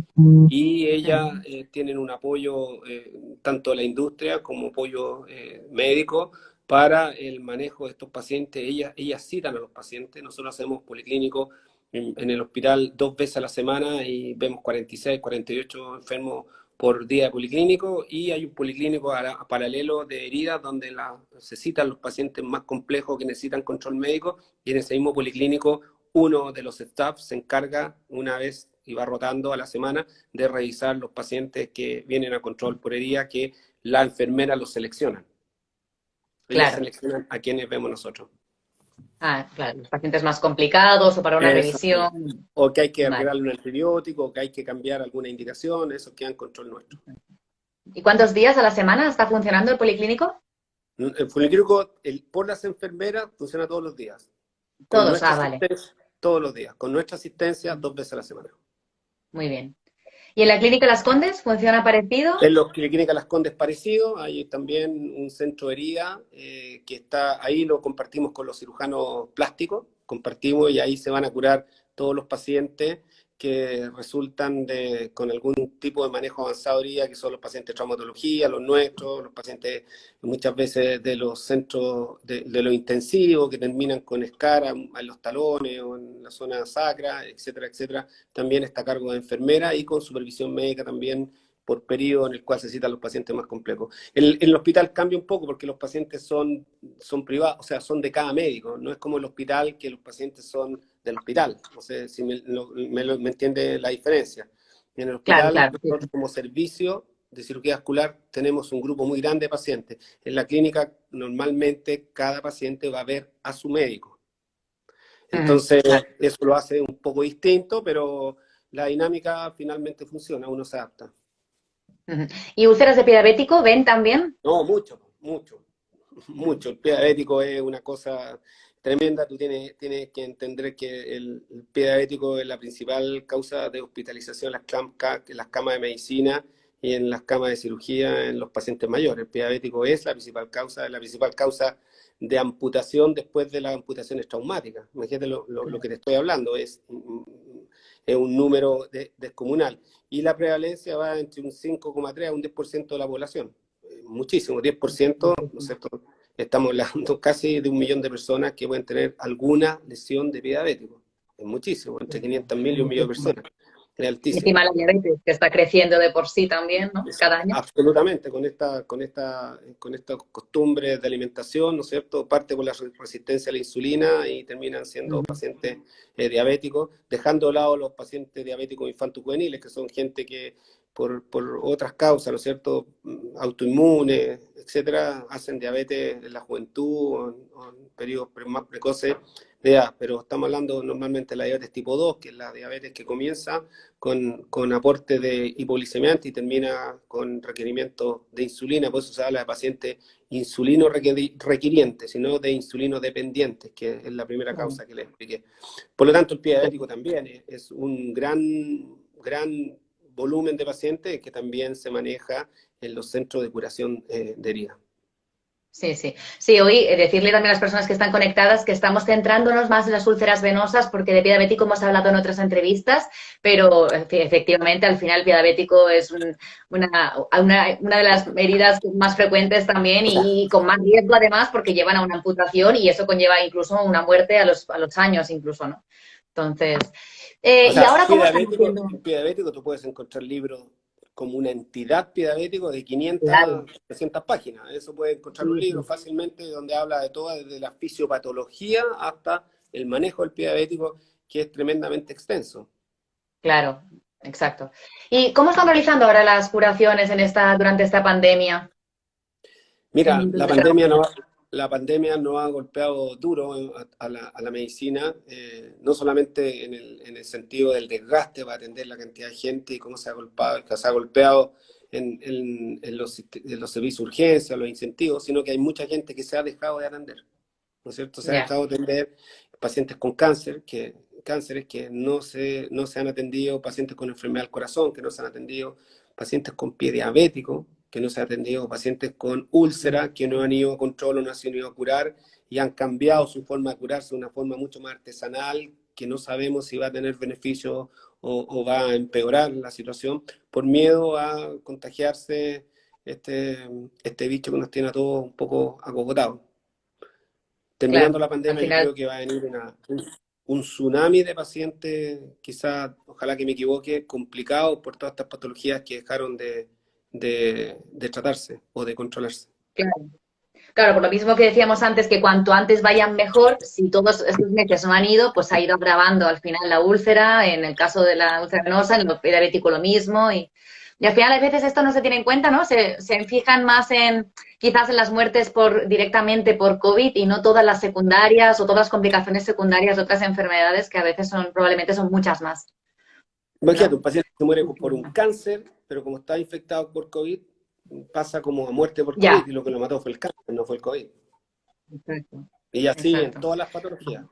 y ellas tienen un apoyo tanto de la industria como apoyo médico para el manejo de estos pacientes. Ellas citan a los pacientes, nosotros hacemos policlínico en el hospital 2 veces a la semana y vemos 46, 48 enfermos por día de policlínico, y hay un policlínico paralelo de heridas donde se citan los pacientes más complejos que necesitan control médico, y en ese mismo policlínico uno de los staff se encarga una vez y va rotando a la semana de revisar los pacientes que vienen a control por herida, que la enfermera los selecciona. Ellas Claro. seleccionan a quienes vemos nosotros. Ah, claro, los pacientes más complicados o para una Exacto. revisión. O que hay que Vale. agregarle un antibiótico, o que hay que cambiar alguna indicación, eso queda en control nuestro. ¿Y cuántos días a la semana está funcionando el policlínico? El policlínico por las enfermeras funciona todos los días. Con Todos, nuestra vale. asistencia, todos los días. Con nuestra asistencia, 2 veces a la semana. Muy bien. ¿Y en la clínica Las Condes funciona parecido? En los Clínica Las Condes parecido, hay también un centro de herida que está ahí, lo compartimos con los cirujanos plásticos, compartimos y ahí se van a curar todos los pacientes que resultan con algún tipo de manejo avanzado de herida, que son los pacientes de traumatología, los nuestros, los pacientes muchas veces de los centros de los intensivos que terminan con escara en los talones o en la zona sacra, etcétera, etcétera. También está a cargo de enfermera y con supervisión médica también por periodo en el cual se citan los pacientes más complejos. El hospital cambia un poco porque los pacientes son privados, o sea, son de cada médico, no es como el hospital que los pacientes son del hospital. No sé si me entiende la diferencia. En el Claro, hospital, claro. nosotros como servicio de cirugía vascular tenemos un grupo muy grande de pacientes. En la clínica, normalmente, cada paciente va a ver a su médico. Entonces, Claro. eso lo hace un poco distinto, pero la dinámica finalmente funciona, uno se adapta. ¿Y úlceras de pie diabético ven también? No, mucho, mucho, mucho. El pie diabético es una cosa tremenda. Tú tienes que entender que el pie diabético es la principal causa de hospitalización en las camas de medicina y en las camas de cirugía en los pacientes mayores. El pie diabético es la principal causa de amputación después de las amputaciones traumáticas. Imagínate lo que te estoy hablando, es un número descomunal. Y la prevalencia va entre un 5,3 a un 10% de la población. Muchísimo, 10%, ¿no es cierto? Estamos hablando casi de 1 millón de personas que pueden tener alguna lesión de pie diabético. Es muchísimo, entre 500.000 y 1 millón de personas. Es Y altísimo. encima la diabetes, que está creciendo de por sí también, ¿no? Cada año. Absolutamente, con esta costumbre de alimentación, ¿no es cierto? Parte por la resistencia a la insulina y terminan siendo pacientes diabéticos, dejando de lado los pacientes diabéticos infanto-juveniles, que son gente que por otras causas, ¿no es cierto? Autoinmunes, etcétera, hacen diabetes en la juventud o en periodos más precoces de edad. Pero estamos hablando normalmente de la diabetes tipo 2, que es la diabetes que comienza con aporte de hipoglicemiante y termina con requerimiento de insulina. Por eso se habla de pacientes insulino requirientes, sino de insulino dependientes, que es la primera causa que les expliqué. Por lo tanto, el pie diabético también es un gran volumen de pacientes que también se maneja en los centros de curación de herida. Sí, sí. Sí, hoy decirle también a las personas que están conectadas que estamos centrándonos más en las úlceras venosas porque de pie diabético hemos hablado en otras entrevistas, pero efectivamente al final el pie diabético es una de las heridas más frecuentes también y con más riesgo además porque llevan a una amputación y eso conlleva incluso una muerte a los años incluso, ¿no? Entonces, O ¿y sea, ahora pie cómo están diabético, haciendo? en pie diabético tú puedes encontrar libros como una entidad pie diabético de 500 Claro, 300 páginas. Eso puedes encontrar un sí, libro sí, fácilmente donde habla de todo, desde la fisiopatología hasta el manejo del pie diabético, que es tremendamente extenso. claro, exacto. ¿Y cómo están realizando ahora las curaciones durante esta pandemia? En la Mira, industria. la pandemia nos ha golpeado duro a la medicina, no solamente en el sentido del desgaste para atender la cantidad de gente y cómo que se ha golpeado en los servicios de urgencia, los incentivos, sino que hay mucha gente que se ha dejado de atender, ¿no es cierto? Se ha Ya, dejado de atender pacientes con cánceres que no se han atendido, pacientes con enfermedad del corazón que no se han atendido, pacientes con pie diabético que no se han atendido, pacientes con úlcera que no han ido a control o no se han ido a curar y han cambiado su forma de curarse de una forma mucho más artesanal que no sabemos si va a tener beneficio o va a empeorar la situación por miedo a contagiarse este, este bicho que nos tiene a todos un poco acogotados. Terminando claro. la Al pandemia, yo final, creo que va a venir un tsunami de pacientes, quizás, ojalá que me equivoque, complicados por todas estas patologías que dejaron de tratarse o de controlarse. claro. Claro, por lo mismo que decíamos antes, que cuanto antes vayan mejor, si todos estos meses no han ido, pues ha ido agravando al final la úlcera, en el caso de la úlcera venosa, en el diabético lo mismo, y al final a veces esto no se tiene en cuenta, ¿no? Se fijan más en quizás en las muertes directamente por COVID y no todas las secundarias o todas las complicaciones secundarias de otras enfermedades que a veces probablemente son muchas más, Imagínate, ¿no? un paciente que muere por un cáncer, pero como está infectado por COVID, pasa como a muerte por Ya, COVID y lo que lo mató fue el cáncer, no fue el COVID. exacto, Y así en exacto. todas las patologías.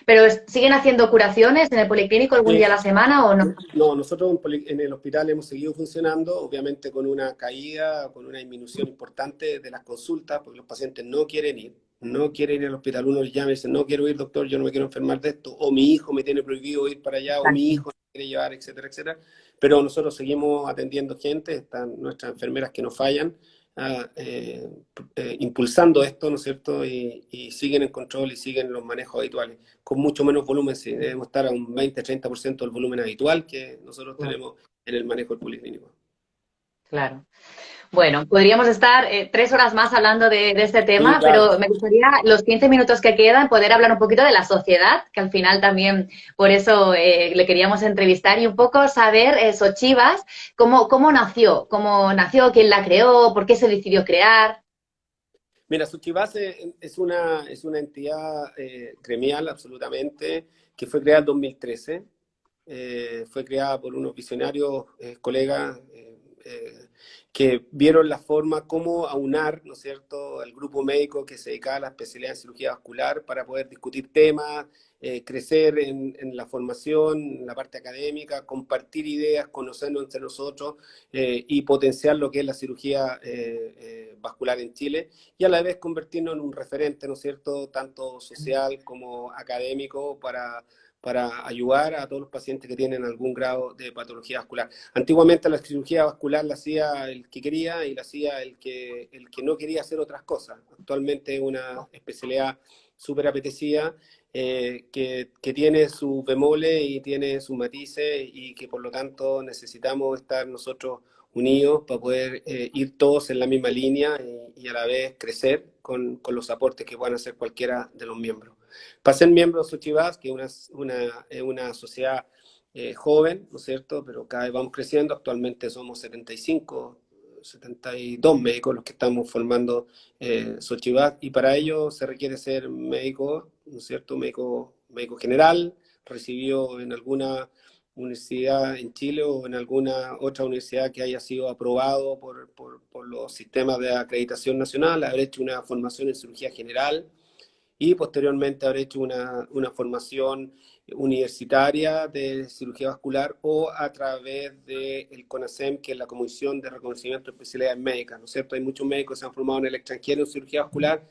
Pero ¿siguen haciendo curaciones en el policlínico algún día a la semana o no? No, nosotros en el hospital hemos seguido funcionando, obviamente con una caída, con una disminución importante de las consultas, porque los pacientes no quieren ir al hospital. Uno les llama y dice, no quiero ir, doctor, yo no me quiero enfermar de esto, o mi hijo me tiene prohibido ir para allá, o mi Exacto. hijo no quiere llevar, etcétera, etcétera. Pero nosotros seguimos atendiendo gente, están nuestras enfermeras que nos fallan, ah, impulsando esto, ¿no es cierto? Y siguen en control y siguen los manejos habituales con mucho menos volumen, sí, debemos estar a un 20-30% del volumen habitual que nosotros Claro. tenemos en el manejo del policlínico. Claro. Bueno, podríamos estar 3 horas más hablando de este Sí, tema, claro. pero me gustaría los 15 minutos que quedan poder hablar un poquito de la sociedad, que al final también por eso le queríamos entrevistar y un poco saber, Sochivas, cómo nació, quién la creó, por qué se decidió crear. Mira, Suchibase es una entidad gremial absolutamente que fue creada en 2013. Fue creada por unos visionarios colegas que vieron la forma cómo aunar, ¿no es cierto?, el grupo médico que se dedicaba a la especialidad en cirugía vascular para poder discutir temas, crecer en la formación, en la parte académica, compartir ideas, conocernos entre nosotros y potenciar lo que es la cirugía vascular en Chile y a la vez convertirnos en un referente, ¿no es cierto?, tanto social como académico para ayudar a todos los pacientes que tienen algún grado de patología vascular. Antiguamente la cirugía vascular la hacía el que quería y la hacía el que no quería hacer otras cosas. Actualmente es una especialidad súper apetecida que tiene sus bemoles y tiene sus matices y que por lo tanto necesitamos estar nosotros unidos para poder ir todos en la misma línea y a la vez crecer con los aportes que puedan hacer cualquiera de los miembros. Para ser miembro de Suchivas, que es una sociedad joven, ¿no es cierto? Pero cada vez vamos creciendo. Actualmente somos 72 médicos los que estamos formando Suchivas y para ello se requiere ser médico, ¿no es cierto? Médico general, recibido en alguna universidad en Chile o en alguna otra universidad que haya sido aprobado por los sistemas de acreditación nacional, haber hecho una formación en cirugía general y posteriormente haber hecho una formación universitaria de cirugía vascular o a través del CONASEM, que es la Comisión de Reconocimiento de Especialidades Médicas, ¿no es cierto? Hay muchos médicos que se han formado en el extranjero en cirugía vascular,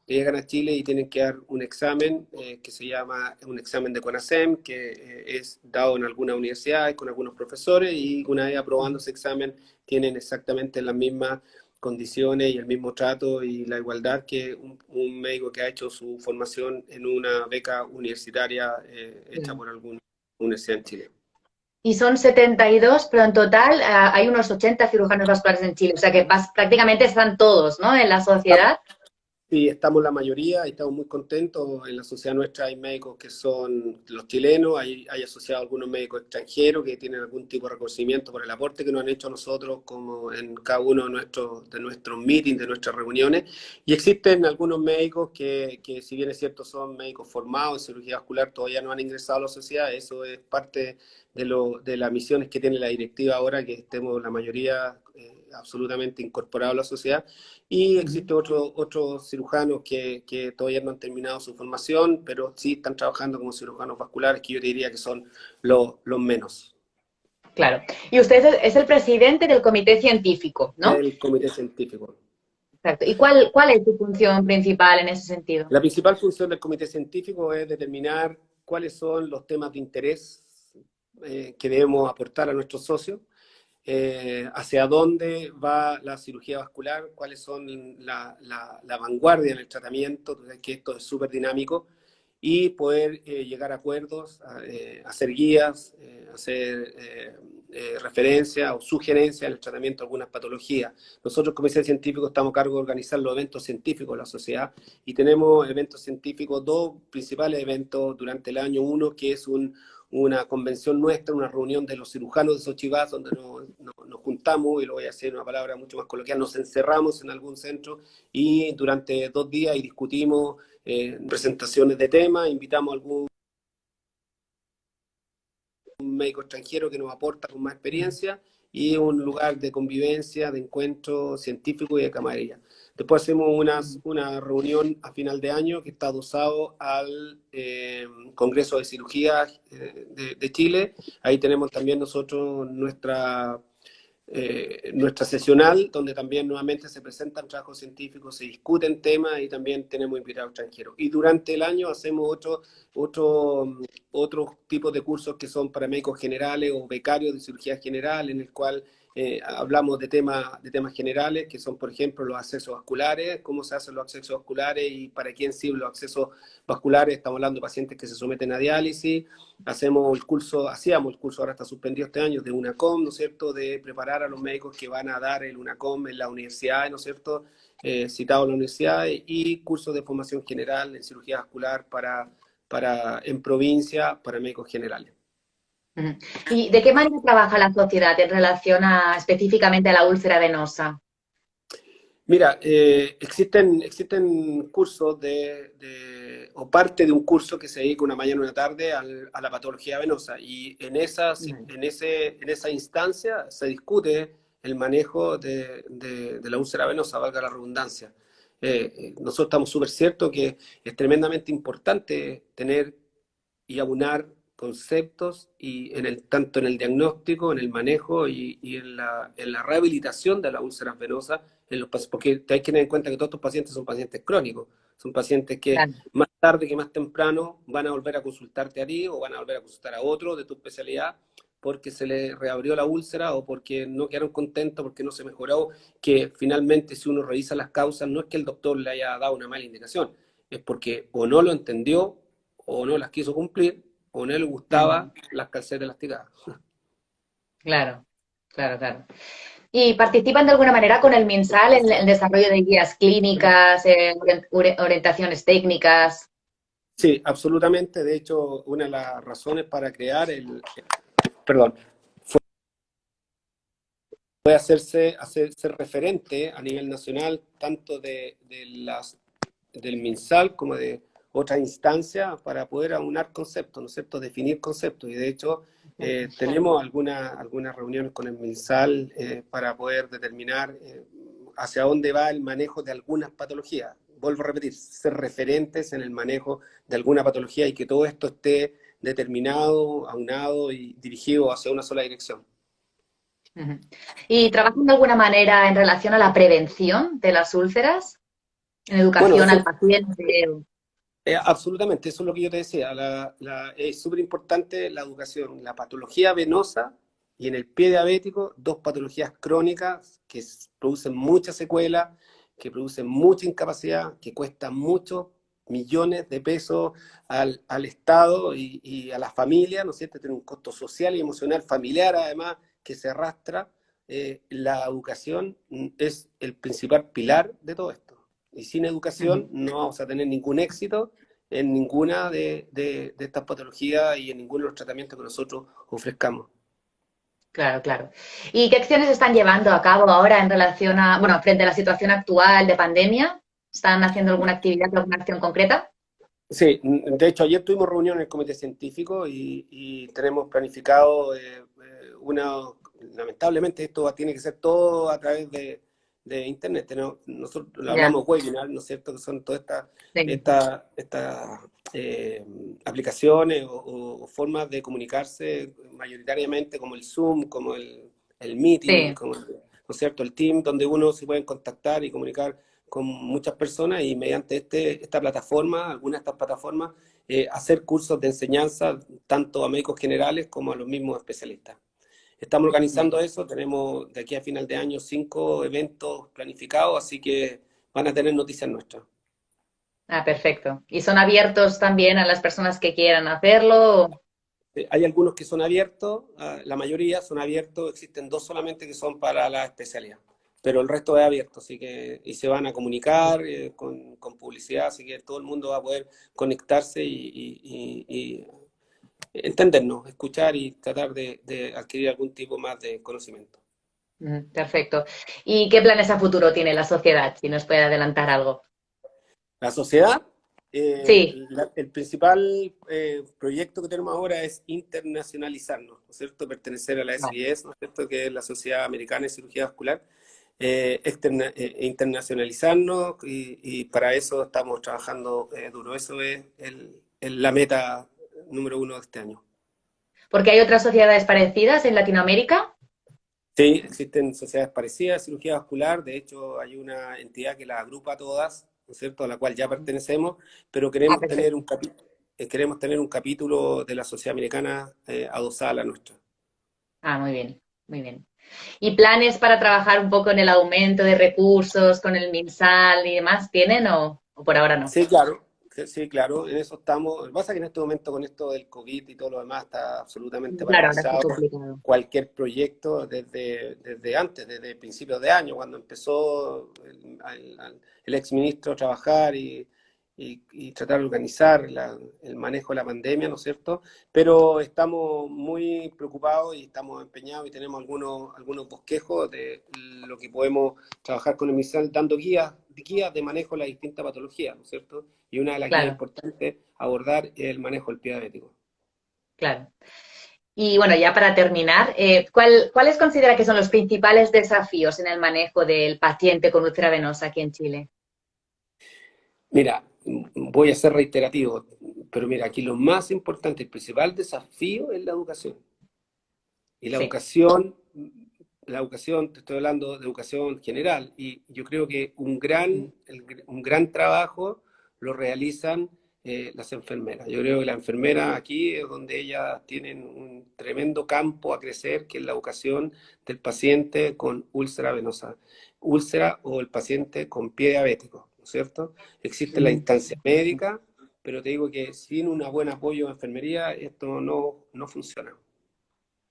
que llegan a Chile y tienen que dar un examen que se llama un examen de CONASEM, que es dado en algunas universidades con algunos profesores, y una vez aprobando ese examen tienen exactamente las mismas condiciones y el mismo trato y la igualdad que un médico que ha hecho su formación en una beca universitaria hecha por alguna universidad en Chile. Y son 72, pero en total hay unos 80 cirujanos vasculares en Chile, o sea que prácticamente están todos, ¿no?, en la sociedad. Sí, estamos la mayoría y estamos muy contentos. En la sociedad nuestra hay médicos que son los chilenos, hay asociados algunos médicos extranjeros que tienen algún tipo de reconocimiento por el aporte que nos han hecho a nosotros, como en cada uno de nuestros meetings, de nuestras reuniones. Y existen algunos médicos que si bien es cierto son médicos formados en cirugía vascular, todavía no han ingresado a la sociedad. Eso es parte de las misiones que tiene la directiva ahora, que estemos la mayoría absolutamente incorporados a la sociedad. Y existen otros cirujanos que todavía no han terminado su formación, pero sí están trabajando como cirujanos vasculares, que yo diría que son los menos. Claro. Y usted es el presidente del comité científico, ¿no? El comité científico. Exacto. ¿Y cuál es su función principal en ese sentido? La principal función del comité científico es determinar cuáles son los temas de interés que debemos aportar a nuestros socios, hacia dónde va la cirugía vascular, cuáles son la vanguardia en el tratamiento, que esto es súper dinámico, y poder llegar a acuerdos, hacer guías, hacer referencia o sugerencia en el tratamiento de algunas patologías. Nosotros como Comité Científico estamos a cargo de organizar los eventos científicos de la sociedad, y tenemos eventos científicos, dos principales eventos durante el año. Uno que es una convención nuestra, una reunión de los cirujanos de Xochivas, donde nos juntamos, y lo voy a hacer en una palabra mucho más coloquial, nos encerramos en algún centro y durante 2 días y discutimos presentaciones de temas, invitamos a algún médico extranjero que nos aporta con más experiencia, y un lugar de convivencia, de encuentro científico y de camaradería. Después hacemos una reunión a final de año que está adosado al Congreso de Cirugía de Chile. Ahí tenemos también nosotros nuestra sesional, donde también nuevamente se presentan trabajos científicos, se discuten temas y también tenemos invitados extranjeros. Y durante el año hacemos otros tipos de cursos que son para médicos generales o becarios de cirugía general, en el cual hablamos de temas generales, que son, por ejemplo, los accesos vasculares, cómo se hacen los accesos vasculares y para quién sirven los accesos vasculares. Estamos hablando de pacientes que se someten a diálisis. Hacíamos el curso, ahora está suspendido este año, de UNACOM, ¿no es cierto?, de preparar a los médicos que van a dar el UNACOM en la universidad, ¿no es cierto?, citado en la universidad, y cursos de formación general en cirugía vascular en provincia para médicos generales. ¿Y de qué manera trabaja la sociedad en relación específicamente a la úlcera venosa? Mira, existen cursos o parte de un curso que se dedica una mañana y una tarde a la patología venosa, y en esa instancia se discute el manejo de la úlcera venosa, valga la redundancia. Nosotros estamos súper ciertos que es tremendamente importante tener y aunar conceptos, y tanto en el diagnóstico, en el manejo y en la rehabilitación de las úlceras venosas, porque hay que tener en cuenta que todos estos pacientes son pacientes crónicos, son pacientes que más tarde que más temprano van a volver a consultarte a ti o van a volver a consultar a otro de tu especialidad porque se le reabrió la úlcera o porque no quedaron contentos, porque no se mejoró, que finalmente si uno revisa las causas no es que el doctor le haya dado una mala indicación, es porque o no lo entendió o no las quiso cumplir, o no le gustaba las calcetas elasticadas. Claro. ¿Y participan de alguna manera con el MinSal en el desarrollo de guías clínicas, orientaciones técnicas? Sí, absolutamente. De hecho, una de las razones para crear fue hacerse referente a nivel nacional, tanto del MinSal como de otras instancias, para poder aunar conceptos, ¿no es cierto?, definir conceptos. Y de hecho, tenemos algunas reuniones con el MinSal para poder determinar hacia dónde va el manejo de algunas patologías. vuelvo a repetir, ser referentes en el manejo de alguna patología y que todo esto esté determinado, aunado y dirigido hacia una sola dirección. Ujú. ¿Y trabajan de alguna manera en relación a la prevención de las úlceras? ¿En Bueno, educación eso, al paciente? absolutamente, eso es lo que yo te decía. Es súper importante la educación. La patología venosa y en el pie diabético, dos patologías crónicas que producen mucha secuela, que producen mucha incapacidad, que cuestan muchos millones de pesos al Estado y a la familia, ¿no es cierto? Tiene un costo social y emocional familiar, además, que se arrastra. La educación es el principal pilar de todo esto. Y sin educación no vamos a tener ningún éxito en ninguna de estas patologías y en ninguno de los tratamientos que nosotros ofrezcamos. Claro, claro. ¿Y qué acciones están llevando a cabo ahora en relación a, bueno, frente a la situación actual de pandemia? ¿Están haciendo alguna actividad, alguna acción concreta? Sí, de hecho ayer tuvimos reunión en el comité científico y tenemos planificado lamentablemente esto tiene que ser todo a través de internet, ¿no? Nosotros lo Ya, hablamos webinar, ¿no es cierto? Que son todas sí, estas aplicaciones o formas de comunicarse mayoritariamente como el Zoom, como el Meeting, sí. como, ¿no es cierto? El Team, donde uno se puede contactar y comunicar con muchas personas y mediante esta plataforma, algunas de estas plataformas, hacer cursos de enseñanza tanto a médicos generales como a los mismos especialistas. Estamos organizando eso, tenemos de aquí a final de año 5 eventos planificados, así que van a tener noticias nuestras. Ah, perfecto. ¿Y son abiertos también a las personas que quieran hacerlo? Hay algunos que son abiertos, la mayoría son abiertos, existen dos solamente que son para la especialidad, pero el resto es abierto, así que, y se van a comunicar con publicidad, así que todo el mundo va a poder conectarse y entendernos, escuchar y tratar de adquirir algún tipo más de conocimiento. Perfecto. ¿Y qué planes a futuro tiene la sociedad? Si nos puede adelantar algo. La sociedad, Sí. el principal proyecto que tenemos ahora es internacionalizarnos, ¿no es cierto? Pertenecer a la Vale. SIS, ¿no es cierto? Que es la Sociedad Americana de Cirugía Vascular, internacionalizarnos y para eso estamos trabajando duro. Eso es la meta número 1 de este año. ¿Porque hay otras sociedades parecidas en Latinoamérica? Sí, existen sociedades parecidas de cirugía vascular, de hecho hay una entidad que las agrupa a todas, ¿no es cierto?, a la cual ya pertenecemos, pero Ah, queremos tener perfecto. queremos tener un capítulo de la sociedad americana adosada a la nuestra. Ah, muy bien, muy bien. ¿Y planes para trabajar un poco en el aumento de recursos con el MinSal y demás tienen o por ahora no? Sí, claro, sí, claro, en eso estamos. Lo que pasa es que en este momento con esto del COVID y todo lo demás está absolutamente Claro, ahora está paralizado complicado. cualquier proyecto desde antes, desde principios de año, cuando empezó el exministro a trabajar y tratar de organizar el manejo de la pandemia, ¿no es cierto? Pero estamos muy preocupados y estamos empeñados y tenemos algunos bosquejos de lo que podemos trabajar con el MISAL, dando guías de manejo de las distintas patologías, ¿no es cierto? Y una de las guías Claro, importantes abordar es el manejo del pie diabético. claro. Y bueno, ya para terminar, ¿cuáles considera que son los principales desafíos en el manejo del paciente con úlcera venosa aquí en Chile? Mira, voy a ser reiterativo, pero mira, aquí lo más importante, el principal desafío es la educación. Y Sí. la educación, te estoy hablando de educación general, y yo creo que un gran trabajo lo realizan las enfermeras. Yo creo que las enfermeras aquí es donde ellas tienen un tremendo campo a crecer, que es la educación del paciente con úlcera venosa, úlcera o el paciente con pie diabético, ¿no es cierto? Existe la instancia médica, pero te digo que sin un buen apoyo de enfermería esto no funciona.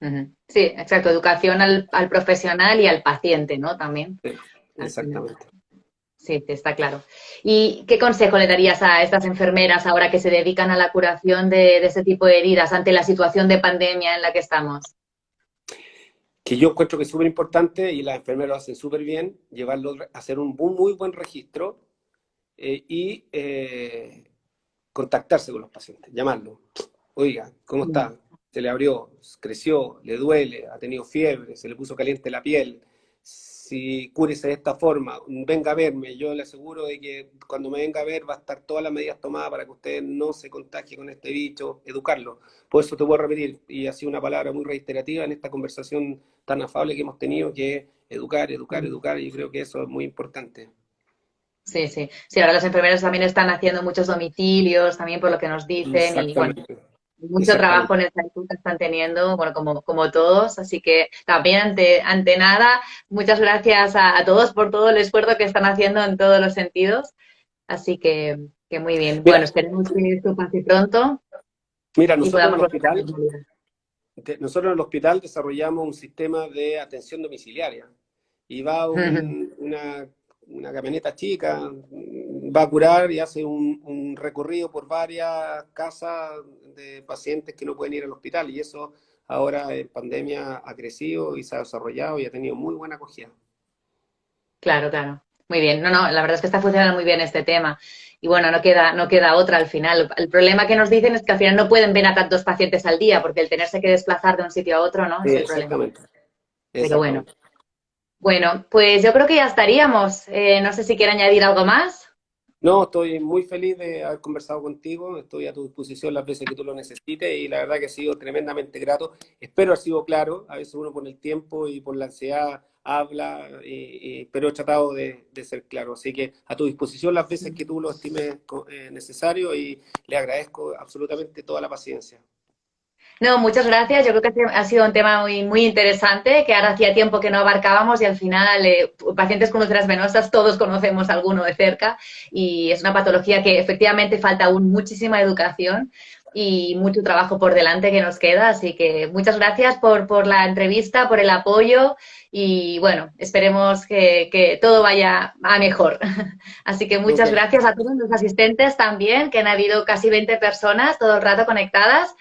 Ujú. Sí, exacto. Educación al profesional y al paciente, ¿no? También, Sí, al final. exactamente. Sí, sí, está claro. ¿Y qué consejo le darías a estas enfermeras ahora que se dedican a la curación de ese tipo de heridas ante la situación de pandemia en la que estamos? Que yo encuentro que es súper importante y las enfermeras lo hacen súper bien, llevarlo, hacer un muy buen registro y contactarse con los pacientes, llamarlos. Oiga, ¿cómo Mm. está? Se le abrió, creció, le duele, ha tenido fiebre, se le puso caliente la piel. si cúrese de esta forma, venga a verme, yo le aseguro de que cuando me venga a ver va a estar todas las medidas tomadas para que usted no se contagie con este bicho, educarlo. Por eso te voy a repetir, y ha sido una palabra muy reiterativa en esta conversación tan afable que hemos tenido, que es educar, educar, educar, y yo creo que eso es muy importante. Sí, sí. Sí, ahora los enfermeros también están haciendo muchos domicilios, también por lo que nos dicen, y bueno, Exactamente, mucho trabajo exactamente. en el salud que están teniendo, bueno, como todos, así que también ante nada, muchas gracias a todos por todo el esfuerzo que están haciendo en todos los sentidos, así que muy bien. Bueno, Mira, esperemos que esto pase pronto mira, y podamos volver a la normalidad. nosotros en el hospital desarrollamos un sistema de atención domiciliaria y va una camioneta chica, va a curar y hace un recorrido por varias casas de pacientes que no pueden ir al hospital, y eso ahora en pandemia ha crecido y se ha desarrollado y ha tenido muy buena acogida. Claro, claro. Muy bien. No, no, la verdad es que está funcionando muy bien este tema. Y bueno, no queda otra al final. El problema que nos dicen es que al final no pueden ver a tantos pacientes al día, porque el tenerse que desplazar de un sitio a otro, ¿no? Sí, Es el problema. exactamente, Pero bueno. exactamente. Bueno, pues yo creo que ya estaríamos. No sé si quiere añadir algo más. No, estoy muy feliz de haber conversado contigo, estoy a tu disposición las veces que tú lo necesites y la verdad que ha sido tremendamente grato. Espero haber sido claro, a veces uno por el tiempo y por la ansiedad habla, pero he tratado de ser claro. Así que a tu disposición las veces que tú lo estimes necesario, y le agradezco absolutamente toda la paciencia. No, muchas gracias. Yo creo que ha sido un tema muy, muy interesante, que ahora hacía tiempo que no abarcábamos y al final pacientes con úlceras venosas todos conocemos alguno de cerca y es una patología que efectivamente falta aún muchísima educación y mucho trabajo por delante que nos queda. Así que muchas gracias por la entrevista, por el apoyo y bueno, esperemos que todo vaya a mejor. Así que Ok. muchas gracias a todos los asistentes también, que han habido casi 20 personas todo el rato conectadas.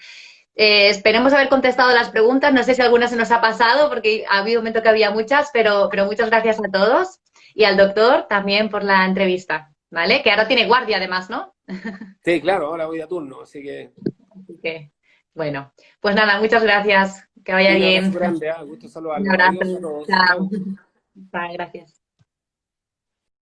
Esperemos haber contestado las preguntas. No sé si alguna se nos ha pasado porque ha habido un momento que había muchas, pero muchas gracias a todos y al doctor también por la entrevista, ¿vale? Que ahora tiene guardia además, ¿no? Sí, claro, ahora voy a turno, así que Así que, bueno, pues nada, muchas gracias. Que vaya un abrazo bien. grande, gusto Un saludarlo. abrazo. Adiós a todos. Chao. Chao. Bye, gracias.